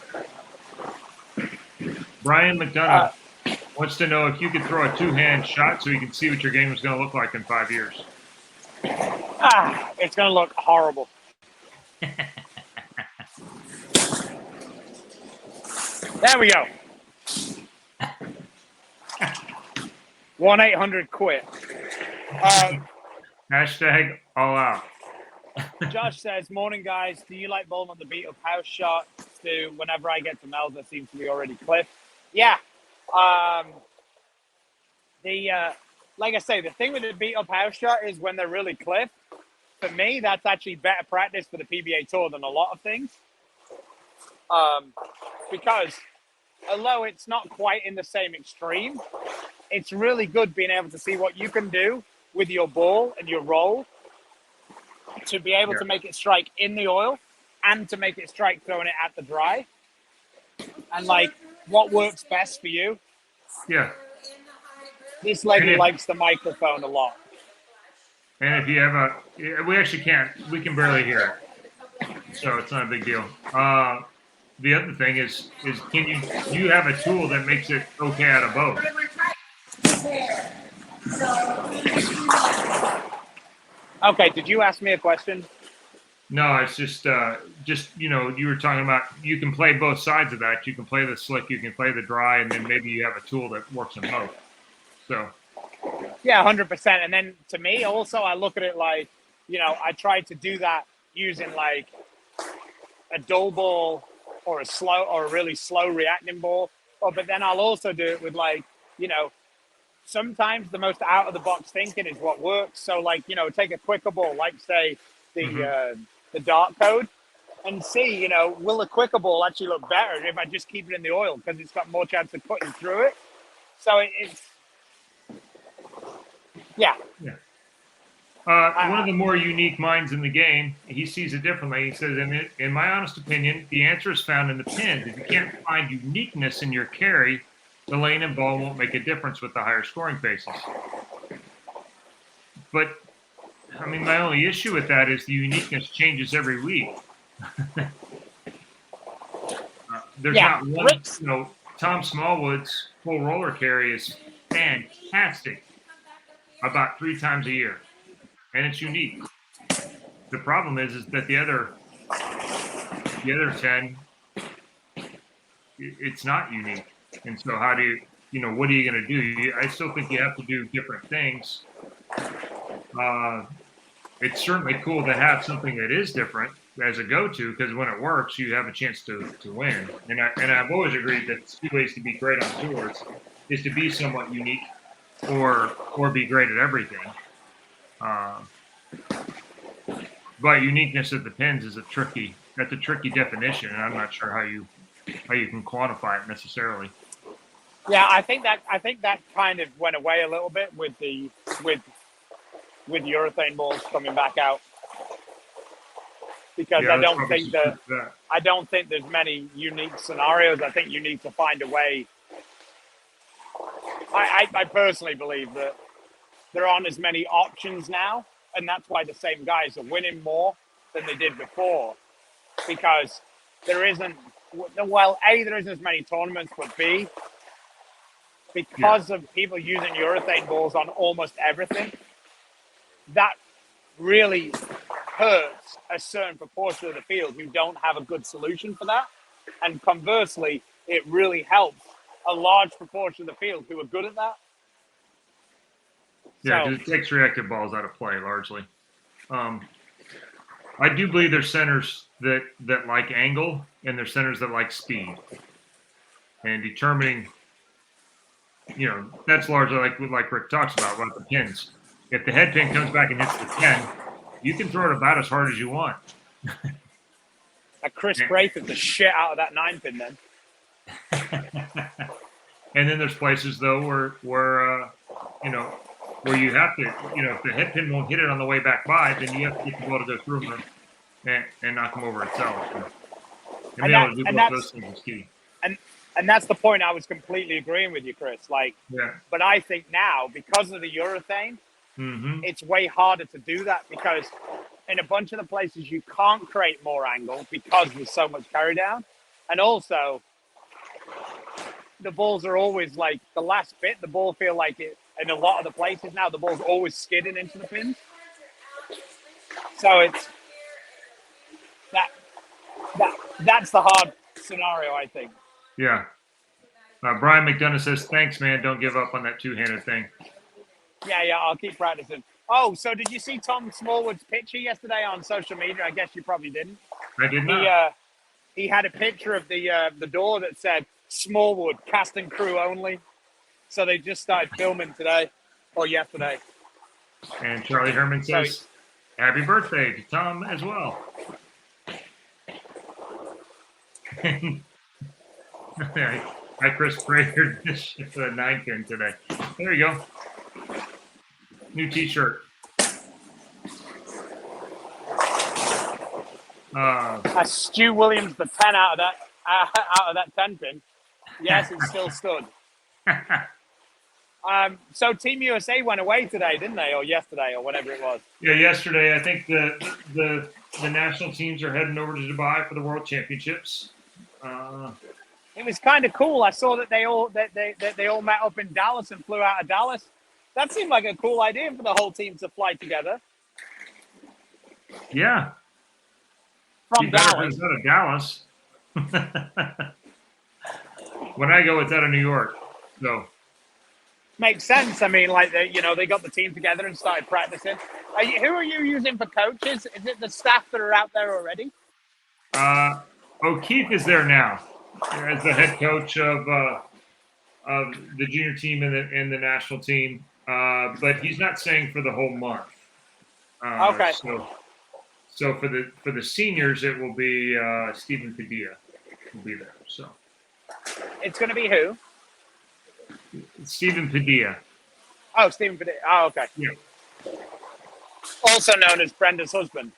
[SPEAKER 2] Brian McDonough wants to know if you could throw a 2-hand shot so you can see what your game is going to look like in 5 years.
[SPEAKER 3] It's going to look horrible. There we go. 1-800-QUIT.
[SPEAKER 2] Hashtag all out.
[SPEAKER 3] Josh says, morning, guys. Do you like bowling on the beat of house shots? Whenever I get to Mel's, there seems to be already cliff. Yeah. Like I say, the thing with the beat up house shot is when they're really cliff. For me, that's actually better practice for the PBA Tour than a lot of things. Because although it's not quite in the same extreme, it's really good being able to see what you can do with your ball and your roll to be able to make it strike in the oil and to make it strike throwing it at the dry. And like what works best for you.
[SPEAKER 2] Yeah.
[SPEAKER 3] This lady likes the microphone a lot.
[SPEAKER 2] And if you have we actually can't, we can barely hear it. So it's not a big deal. The other thing is do you have a tool that makes it okay out of both?
[SPEAKER 3] Okay, did you ask me a question?
[SPEAKER 2] No, it's just you were talking about you can play both sides of that. You can play the slick, you can play the dry, and then maybe you have a tool that works in both. So
[SPEAKER 3] yeah, 100%. And then to me also, I look at it like, I tried to do that using like a dull ball or a really slow reacting ball. But then I'll also do it with like, sometimes the most out of the box thinking is what works. So like, take a quicker ball, like say the dart code, and see, will the quicker ball actually look better if I just keep it in the oil because it's got more chance of cutting through it. So it's yeah.
[SPEAKER 2] One of the more unique minds in the game, he sees it differently. He says, in my honest opinion, the answer is found in the pins. If you can't find uniqueness in your carry, the lane and ball won't make a difference with the higher scoring paces. But, I mean, my only issue with that is the uniqueness changes every week. There's not one, Tom Smallwood's full roller carry is fantastic about 3 times a year, and it's unique. The problem is that the other 10, it's not unique. And so how do you, what are you going to do? I still think you have to do different things. It's certainly cool to have something that is different as a go-to, because when it works, you have a chance to win. And I've always agreed that 2 ways to be great on tours is to be somewhat unique or be great at everything. But uniqueness at the pins is a tricky definition, and I'm not sure how you can quantify it necessarily.
[SPEAKER 3] Yeah, I think that kind of went away a little bit with urethane balls coming back out, because I don't think there's many unique scenarios. I think you need to find a way. I personally believe that there aren't as many options now, and that's why the same guys are winning more than they did before, because there isn't as many tournaments, but B, because of people using urethane balls on almost everything, that really hurts a certain proportion of the field who don't have a good solution for that. And conversely, it really helps a large proportion of the field who are good at that.
[SPEAKER 2] Yeah,
[SPEAKER 3] So,
[SPEAKER 2] because it takes reactive balls out of play largely. I do believe there's centers that like angle, and there's centers that like speed. And determining, that's largely like Rick talks about the pins. If the head pin comes back and hits the 10, you can throw it about as hard as you want.
[SPEAKER 3] Chris Braithwaite the shit out of that 9 pin then.
[SPEAKER 2] And then there's places though where you have to, if the head pin won't hit it on the way back by, then you have to get the ball to go through them and knock them over itself. And being able to do both those things is key.
[SPEAKER 3] And that's the point I was completely agreeing with you, Chris. But I think now, because of the urethane, it's way harder to do that because in a bunch of the places you can't create more angle because there's so much carry down. And also, the balls are always the last bit, the ball feel like it, in a lot of the places now, the ball's always skidding into the pins. So it's that's the hard scenario, I think.
[SPEAKER 2] Yeah. Brian McDonough says, thanks, man. Don't give up on that two-handed thing.
[SPEAKER 3] Yeah, I'll keep practicing. Oh, so did you see Tom Smallwood's picture yesterday on social media? I guess you probably didn't.
[SPEAKER 2] I did not.
[SPEAKER 3] He had a picture of the door that said Smallwood, cast and crew only. So they just started filming today or yesterday.
[SPEAKER 2] And Charlie Herman says, happy birthday to Tom as well. Hi, Chris Prater. This is a 9 pin today. There you go. New T-shirt.
[SPEAKER 3] Stu Williams, the 10 out of that 10 pin. Yes, it still stood. So Team USA went away today, didn't they, or yesterday, or whatever it was?
[SPEAKER 2] Yeah, yesterday. I think the national teams are heading over to Dubai for the World Championships.
[SPEAKER 3] It was kind of cool. I saw that they all met up in Dallas and flew out of Dallas. That seemed like a cool idea for the whole team to fly together.
[SPEAKER 2] Yeah.
[SPEAKER 3] From Dallas.
[SPEAKER 2] Out of Dallas. When I go, it's out of New York. So
[SPEAKER 3] makes sense. I mean, they got the team together and started practicing. Who are you using for coaches? Is it the staff that are out there already?
[SPEAKER 2] O'Keefe is there now as the head coach of the junior team and the national team, but he's not staying for the whole month.
[SPEAKER 3] Okay.
[SPEAKER 2] So for the seniors, it will be Stephen Padilla will be there. So
[SPEAKER 3] it's going to be who?
[SPEAKER 2] Stephen Padilla.
[SPEAKER 3] Oh, Stephen Padilla. Oh, okay.
[SPEAKER 2] Yeah.
[SPEAKER 3] Also known as Brenda's husband.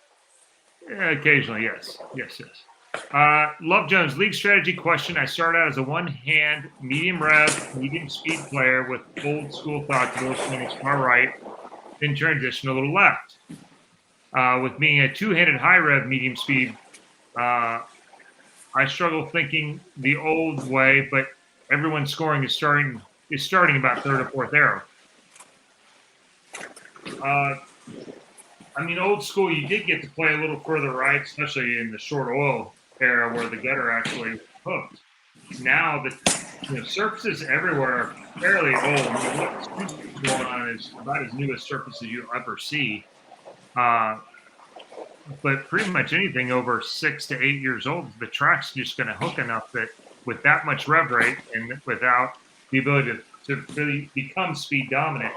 [SPEAKER 2] Yeah, occasionally, yes. Love Jones, league strategy question. I started out as a one-hand, medium rev, medium speed player with old school thoughts, little swings far right, then transition a little left. With being a two-handed high rev, medium speed, I struggle thinking the old way, but everyone's scoring is starting about third or fourth arrow. Old school, you did get to play a little further right, especially in the short oil era where the gutter actually hooked. Now the surfaces everywhere are fairly old. What's going on is about as new a surface as you'll ever see. But pretty much anything over 6 to 8 years old, the track's just going to hook enough that with that much rev rate and without the ability to really become speed dominant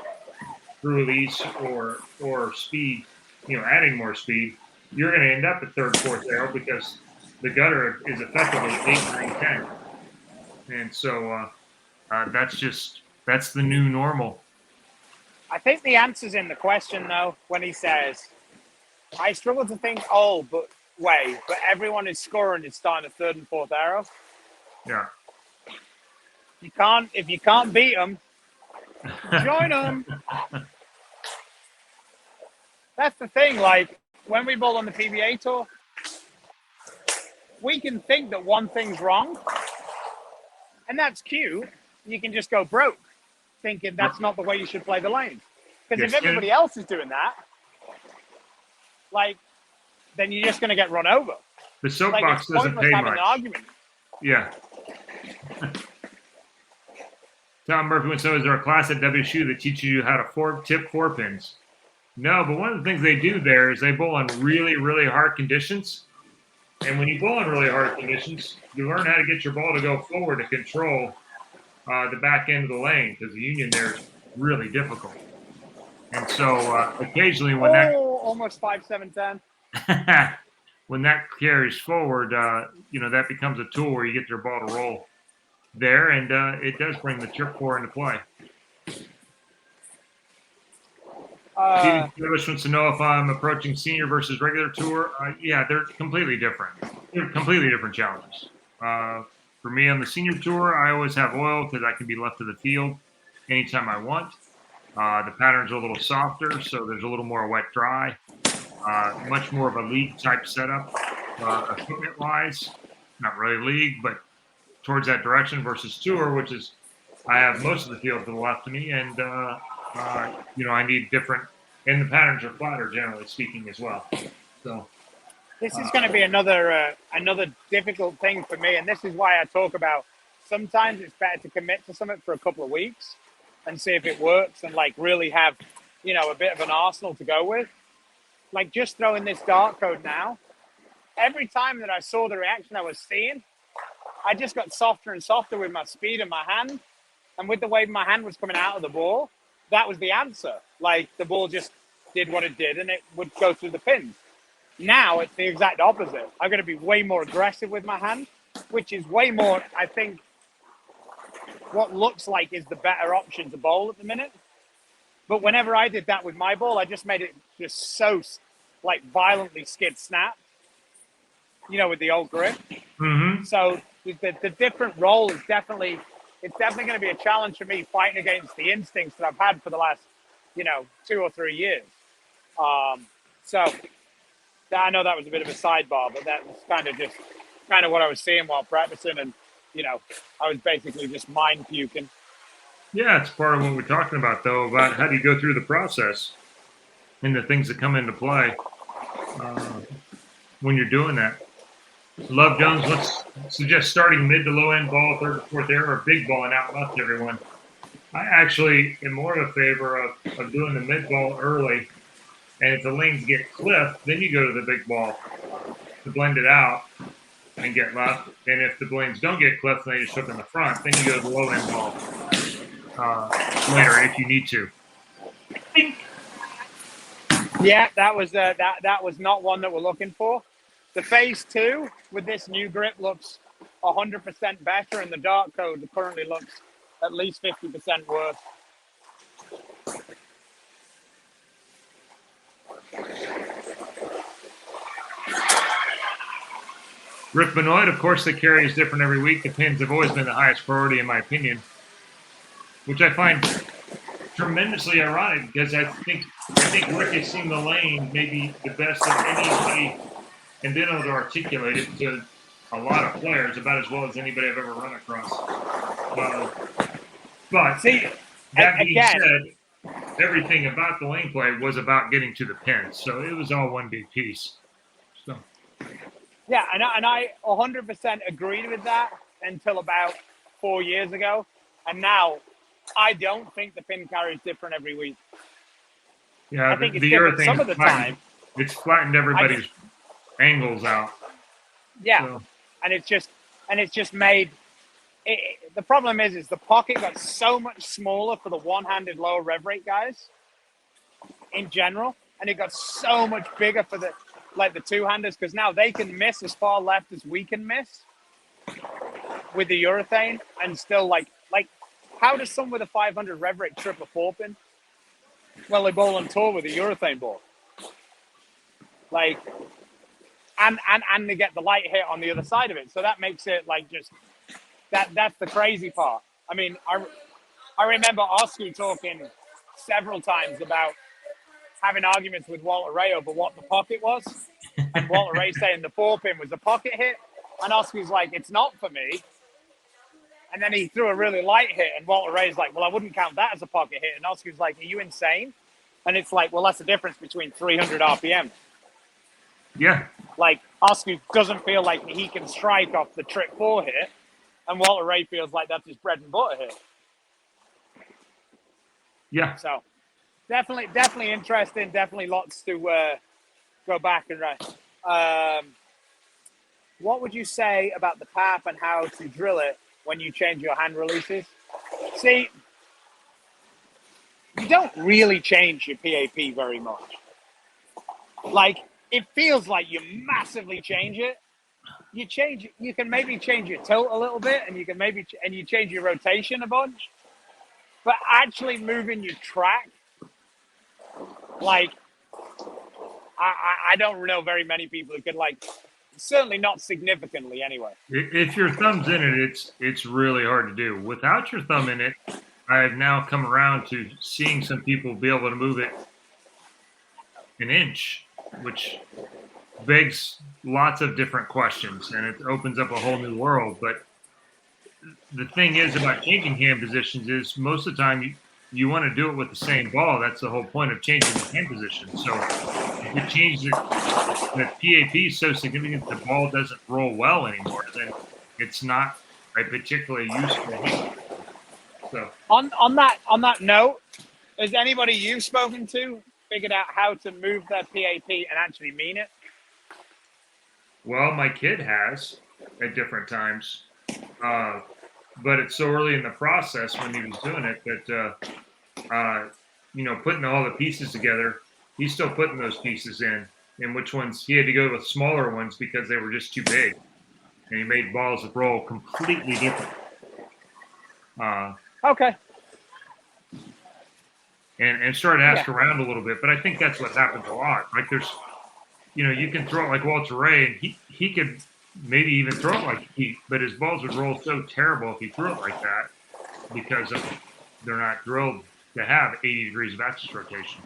[SPEAKER 2] through release or speed, adding more speed, you're going to end up at third, fourth arrow because the gutter is effectively 8, 9, 10. And so that's the new normal.
[SPEAKER 3] I think the answer's in the question, though, when he says, I struggle to think, but everyone is scoring is starting at third and fourth arrow.
[SPEAKER 2] Yeah.
[SPEAKER 3] If you can't beat them, join them. That's the thing. When we bowl on the PBA tour, we can think that one thing's wrong, and that's cute. You can just go broke, thinking that's not the way you should play the lane. Because if everybody else is doing that, then you're just going to get run over.
[SPEAKER 2] The
[SPEAKER 3] Like,
[SPEAKER 2] soapbox
[SPEAKER 3] it's
[SPEAKER 2] doesn't
[SPEAKER 3] pointless
[SPEAKER 2] pay
[SPEAKER 3] having
[SPEAKER 2] much.
[SPEAKER 3] an argument.
[SPEAKER 2] Yeah. Tom Murphy wants to know, is there a class at WSU that teaches you how to tip 4-pins? No, but one of the things they do there is they bowl on really, really hard conditions. And when you bowl in really hard conditions, you learn how to get your ball to go forward to control the back end of the lane, because the union there is really difficult. And so occasionally when
[SPEAKER 3] almost 5-7-10.
[SPEAKER 2] when that carries forward, that becomes a tool where you get your ball to roll there, and it does bring the chip 4 into play. Steve Davis wants to know if I'm approaching senior versus regular tour. Yeah, they're completely different. They're completely different challenges. For me on the senior tour, I always have oil because I can be left to the field anytime I want. The pattern's a little softer, so there's a little more wet dry. Much more of a league type setup, equipment wise. Not really league, but towards that direction versus tour, which is I have most of the field to the left of me, and I need different, and the patterns are flatter generally speaking as well. So
[SPEAKER 3] this is going to be another difficult thing for me, and this is why I talk about sometimes it's better to commit to something for a couple of weeks and see if it works, and like really have a bit of an arsenal to go with. Like just throwing this dart code now, every time that I saw the reaction I was seeing, I just got softer and softer with my speed in my hand, and with the way my hand was coming out of the ball, that was the answer. Like the ball just did what it did, and it would go through the pins. Now it's the exact opposite. I'm going to be way more aggressive with my hand, which is way more, I think, what looks like is the better option to bowl at the minute. But whenever I did that with my ball, I just made it just so like violently skid snap, with the old grip.
[SPEAKER 2] Mm-hmm.
[SPEAKER 3] So the different role is definitely going to be a challenge for me fighting against the instincts that I've had for the last, 2 or 3 years. So I know that was a bit of a sidebar, but that was kind of what I was seeing while practicing, and I was basically just mind puking.
[SPEAKER 2] Yeah, it's part of what we're talking about, though, about how do you go through the process and the things that come into play when you're doing that. Love Jones, let's suggest starting mid to low end ball, third to fourth air, or big ball and out left everyone. I actually am more in favor of doing the mid ball early, and if the lanes get clipped, then you go to the big ball to blend it out and get left. And if the lanes don't get clipped and they just hook in the front, then you go to the low end ball later if you need to.
[SPEAKER 3] Yeah, that was not one that we're looking for. The phase 2 with this new grip looks 100% better, and the dart code currently looks at least 50% worse.
[SPEAKER 2] Rick Benoit, of course, the carry is different every week. The pins have always been the highest priority, in my opinion, which I find tremendously ironic because I think Rick has seen the lane maybe the best of anybody and been able to articulate it to a lot of players about as well as anybody I've ever run across. But that being said, everything about the lane play was about getting to the pin, so it was all one big piece. So.
[SPEAKER 3] Yeah, and I 100% agreed with that until about 4 years ago, and now I don't think the pin carry is different every week.
[SPEAKER 2] Yeah,
[SPEAKER 3] I think it's different some of the time.
[SPEAKER 2] It's flattened everybody's angles out.
[SPEAKER 3] Yeah, so. and it's just made. The problem is the pocket got so much smaller for the one-handed lower rev rate guys in general, and it got so much bigger for the two-handers, because now they can miss as far left as we can miss with the urethane, and still like how does someone with a 500 rev rate trip a 4-pin? Well, they bowl on tour with a urethane ball. And they get the light hit on the other side of it. So that makes it just that's the crazy part. I mean, I remember Oscar talking several times about having arguments with Walter Ray over what the pocket was. And Walter Ray saying the 4-pin was a pocket hit. And Oscar's like, it's not for me. And then he threw a really light hit, and Walter Ray's like, well, I wouldn't count that as a pocket hit. And Oscar's like, are you insane? And it's like, well, that's the difference between 300 RPM.
[SPEAKER 2] Yeah.
[SPEAKER 3] Like Oscar doesn't feel like he can strike off the trip 4 hit, and Walter Ray feels like that's his bread and butter hit.
[SPEAKER 2] Yeah.
[SPEAKER 3] So definitely interesting. Definitely lots to go back and write. What would you say about the PAP and how to drill it when you change your hand releases? See, you don't really change your PAP very much. Like, it feels like you massively change it. You can maybe change your tilt a little bit, and you can you change your rotation a bunch. But actually moving your track, like, I don't know very many people who could, like, certainly not significantly anyway.
[SPEAKER 2] If your thumb's in it, it's really hard to do. Without your thumb in it, I have now come around to seeing some people be able to move it an inch, which begs lots of different questions, and it opens up a whole new world. But the thing is about changing hand positions is most of the time you want to do it with the same ball. That's the whole point of changing the hand position. So if you change the PAP is so significant the ball doesn't roll well anymore, then it's not a particularly useful hand. So
[SPEAKER 3] On that note, has anybody you've spoken to figured out how to move their PAP and actually mean it?
[SPEAKER 2] well, my kid has at different times, but it's so early in the process when he was doing it that putting all the pieces together, he's still putting those pieces in. And which ones he had to go with smaller ones because they were just too big, and he made balls roll completely different.
[SPEAKER 3] Okay.
[SPEAKER 2] And started to ask around a little bit, but I think that's what happens a lot. Like there's, you can throw it like Walter Ray, and he could maybe even throw it like Heat, but his balls would roll so terrible if he threw it like that because they're not drilled to have 80 degrees of axis rotation.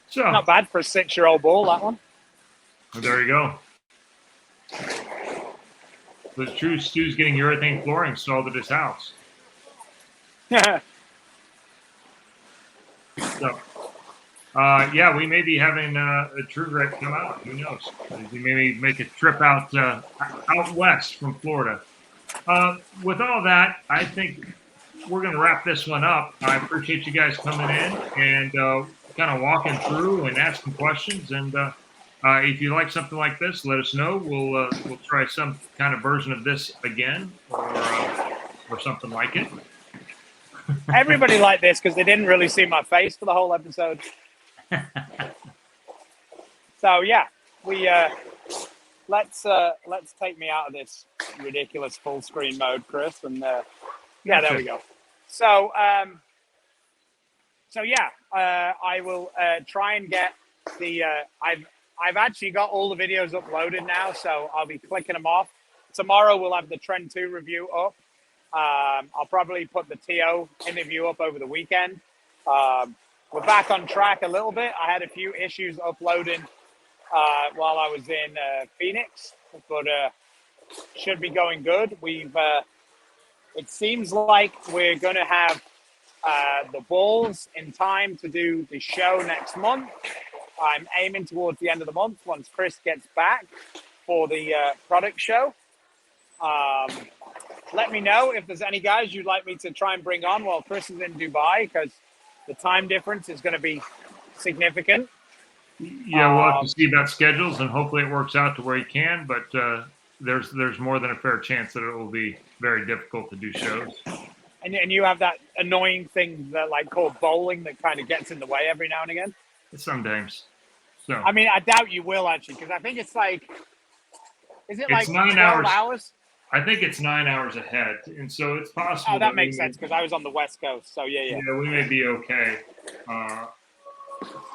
[SPEAKER 2] So
[SPEAKER 3] not bad for a 6-year-old ball, that one.
[SPEAKER 2] There you go. But it's true, Stu's getting urethane flooring installed at his house. So, we may be having a True Grit come out. Who knows? We may make a trip out west from Florida. With all that, I think we're going to wrap this one up. I appreciate you guys coming in and kind of walking through and asking questions. And if you like something like this, let us know. We'll try some kind of version of this again or something like it.
[SPEAKER 3] Everybody liked this because they didn't really see my face for the whole episode. So yeah, we let's take me out of this ridiculous full screen mode, Chris, and there we go. So I will try and get the I've actually got all the videos uploaded now, so I'll be clicking them off. Tomorrow we'll have the Trend 2 review up. I'll probably put the TO interview up over the weekend. We're back on track a little bit. I had a few issues uploading while I was in Phoenix, but should be going good. It seems like we're going to have the balls in time to do the show next month. I'm aiming towards the end of the month once Chris gets back for the product show. Let me know if there's any guys you'd like me to try and bring on while Chris is in Dubai, because the time difference is going to be significant.
[SPEAKER 2] Yeah, we'll have to see about schedules, and hopefully it works out to where you can. But there's more than a fair chance that it will be very difficult to do shows.
[SPEAKER 3] And you have that annoying thing that called bowling that kind of gets in the way every now and again.
[SPEAKER 2] Sometimes. So
[SPEAKER 3] I mean, I doubt you will actually, because I think it's is it
[SPEAKER 2] it's
[SPEAKER 3] 9 hours?
[SPEAKER 2] I think it's 9 hours ahead, and so it's possible.
[SPEAKER 3] Oh, that makes sense because I was on the West Coast, so yeah.
[SPEAKER 2] Yeah, we may be okay.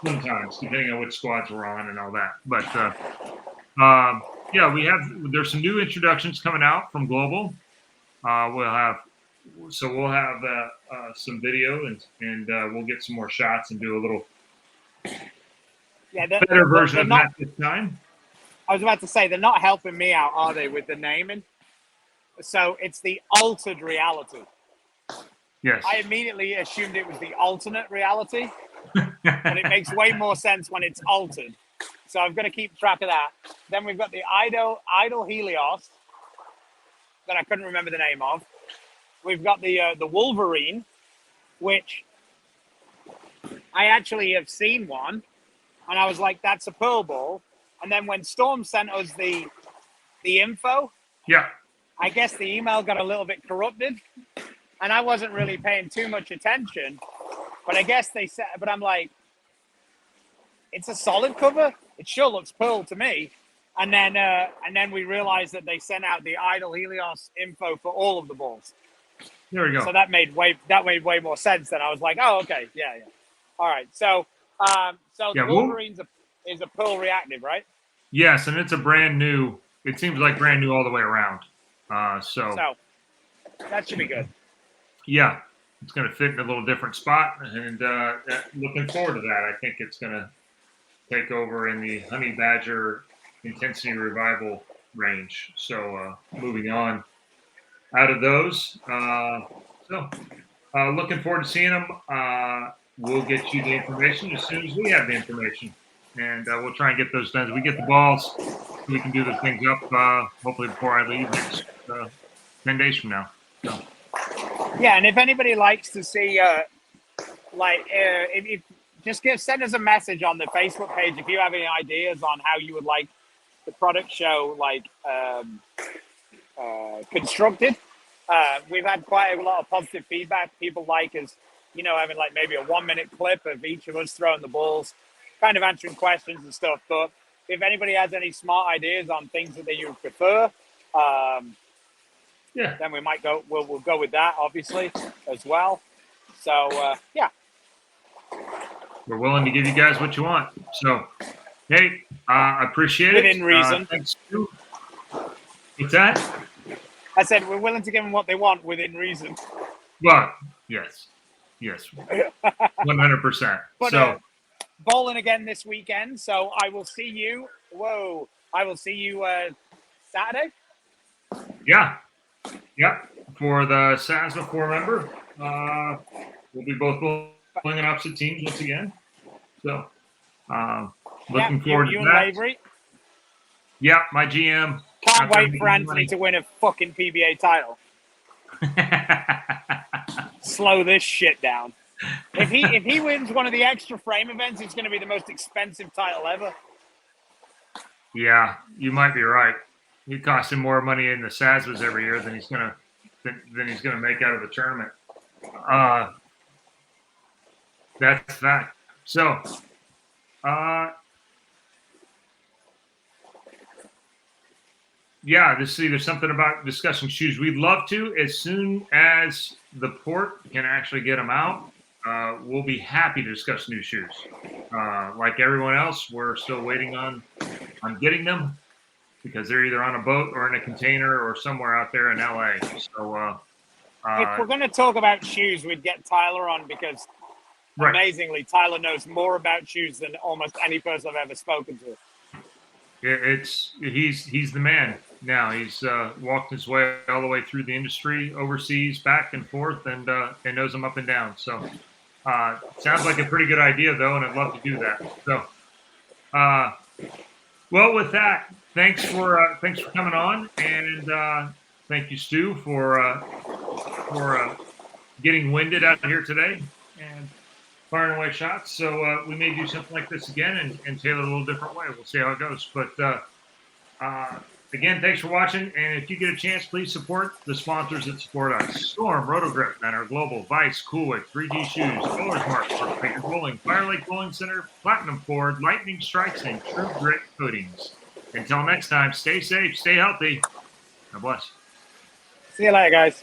[SPEAKER 2] Sometimes, depending on which squads we're on and all that. But there's some new introductions coming out from Global. We'll have some video and we'll get some more shots and do a little better version of that this time.
[SPEAKER 3] I was about to say, they're not helping me out, are they, with the naming? So it's the altered reality.
[SPEAKER 2] Yes.
[SPEAKER 3] I immediately assumed it was the alternate reality, but it makes way more sense when it's altered. So I've got to keep track of that. Then we've got the Idol Helios that I couldn't remember the name of. We've got the Wolverine, which I actually have seen one, and I was like, "That's a Pearl Ball." And then when Storm sent us the info,
[SPEAKER 2] Yeah.
[SPEAKER 3] I guess the email got a little bit corrupted, and I wasn't really paying too much attention. But I guess they said, but I'm like, it's a solid cover. It sure looks Pearl to me. And then we realized that they sent out the Idol Helios info for all of the balls.
[SPEAKER 2] There we go.
[SPEAKER 3] So that made way more sense. Then I was like, oh, okay, yeah. All right, so the Wolverine's is a Pearl reactive, right?
[SPEAKER 2] Yes, and it's a brand new. It seems like brand new all the way around. So
[SPEAKER 3] that should be good.
[SPEAKER 2] Yeah, it's going to fit in a little different spot, and looking forward to that. I think it's going to take over in the Honey Badger Intensity Revival range. So moving on out of those. Looking forward to seeing them. We'll get you the information as soon as we have the information, and we'll try and get those done. As we get the balls, we can do the things up hopefully before I leave next 10 days from now. So.
[SPEAKER 3] Yeah, and if anybody likes to see, if send us a message on the Facebook page if you have any ideas on how you would like the product show constructed. We've had quite a lot of positive feedback. People like us, having like maybe a 1-minute clip of each of us throwing the balls, kind of answering questions and stuff. But if anybody has any smart ideas on things that you would prefer, then we might go. We'll go with that, obviously, as well. So
[SPEAKER 2] we're willing to give you guys what you want. So, hey, I appreciate
[SPEAKER 3] it.
[SPEAKER 2] Within
[SPEAKER 3] reason.
[SPEAKER 2] Thanks. What's that?
[SPEAKER 3] I said we're willing to give them what they want within reason.
[SPEAKER 2] Well, yes, 100%. So,
[SPEAKER 3] bowling again this weekend. So I will see you. I will see you Saturday.
[SPEAKER 2] Yeah. For the SASMA 4 member, we'll be both bowling in opposite teams once again. So, looking forward to
[SPEAKER 3] you
[SPEAKER 2] that.
[SPEAKER 3] And Lavery.
[SPEAKER 2] Yeah, my GM.
[SPEAKER 3] Can't wait for Anthony to win a fucking PBA title. Slow this shit down. If he wins one of the extra frame events, it's going to be the most expensive title ever.
[SPEAKER 2] Yeah, you might be right. It costs him more money in the SASMAs every year than he's gonna make out of the tournament. That's fact. So, there's something about discussing shoes. We'd love to, as soon as the port can actually get them out. We'll be happy to discuss new shoes. Like everyone else, we're still waiting on getting them because they're either on a boat or in a container or somewhere out there in LA. So,
[SPEAKER 3] if we're going to talk about shoes, we'd get Tyler on because amazingly, Tyler knows more about shoes than almost any person I've ever spoken to.
[SPEAKER 2] He's the man now. He's walked his way all the way through the industry, overseas, back and forth, and knows them up and down. So, sounds like a pretty good idea, though, and I'd love to do that. So, well, with that, thanks for coming on, and thank you, Stu, for getting winded out here today and firing away shots. So we may do something like this again and tailor it a little different way. We'll see how it goes. But again, thanks for watching. And if you get a chance, please support the sponsors that support us. Storm, Rotogrip, and our Global, Vice, Coolwick, 3D Shoes, Bowler's Mark, Paper Bowling, Fire Lake Bowling Center, Platinum Ford, Lightning Strikes, and True Grit Coatings. Until next time, stay safe, stay healthy. God bless.
[SPEAKER 3] See you later, guys.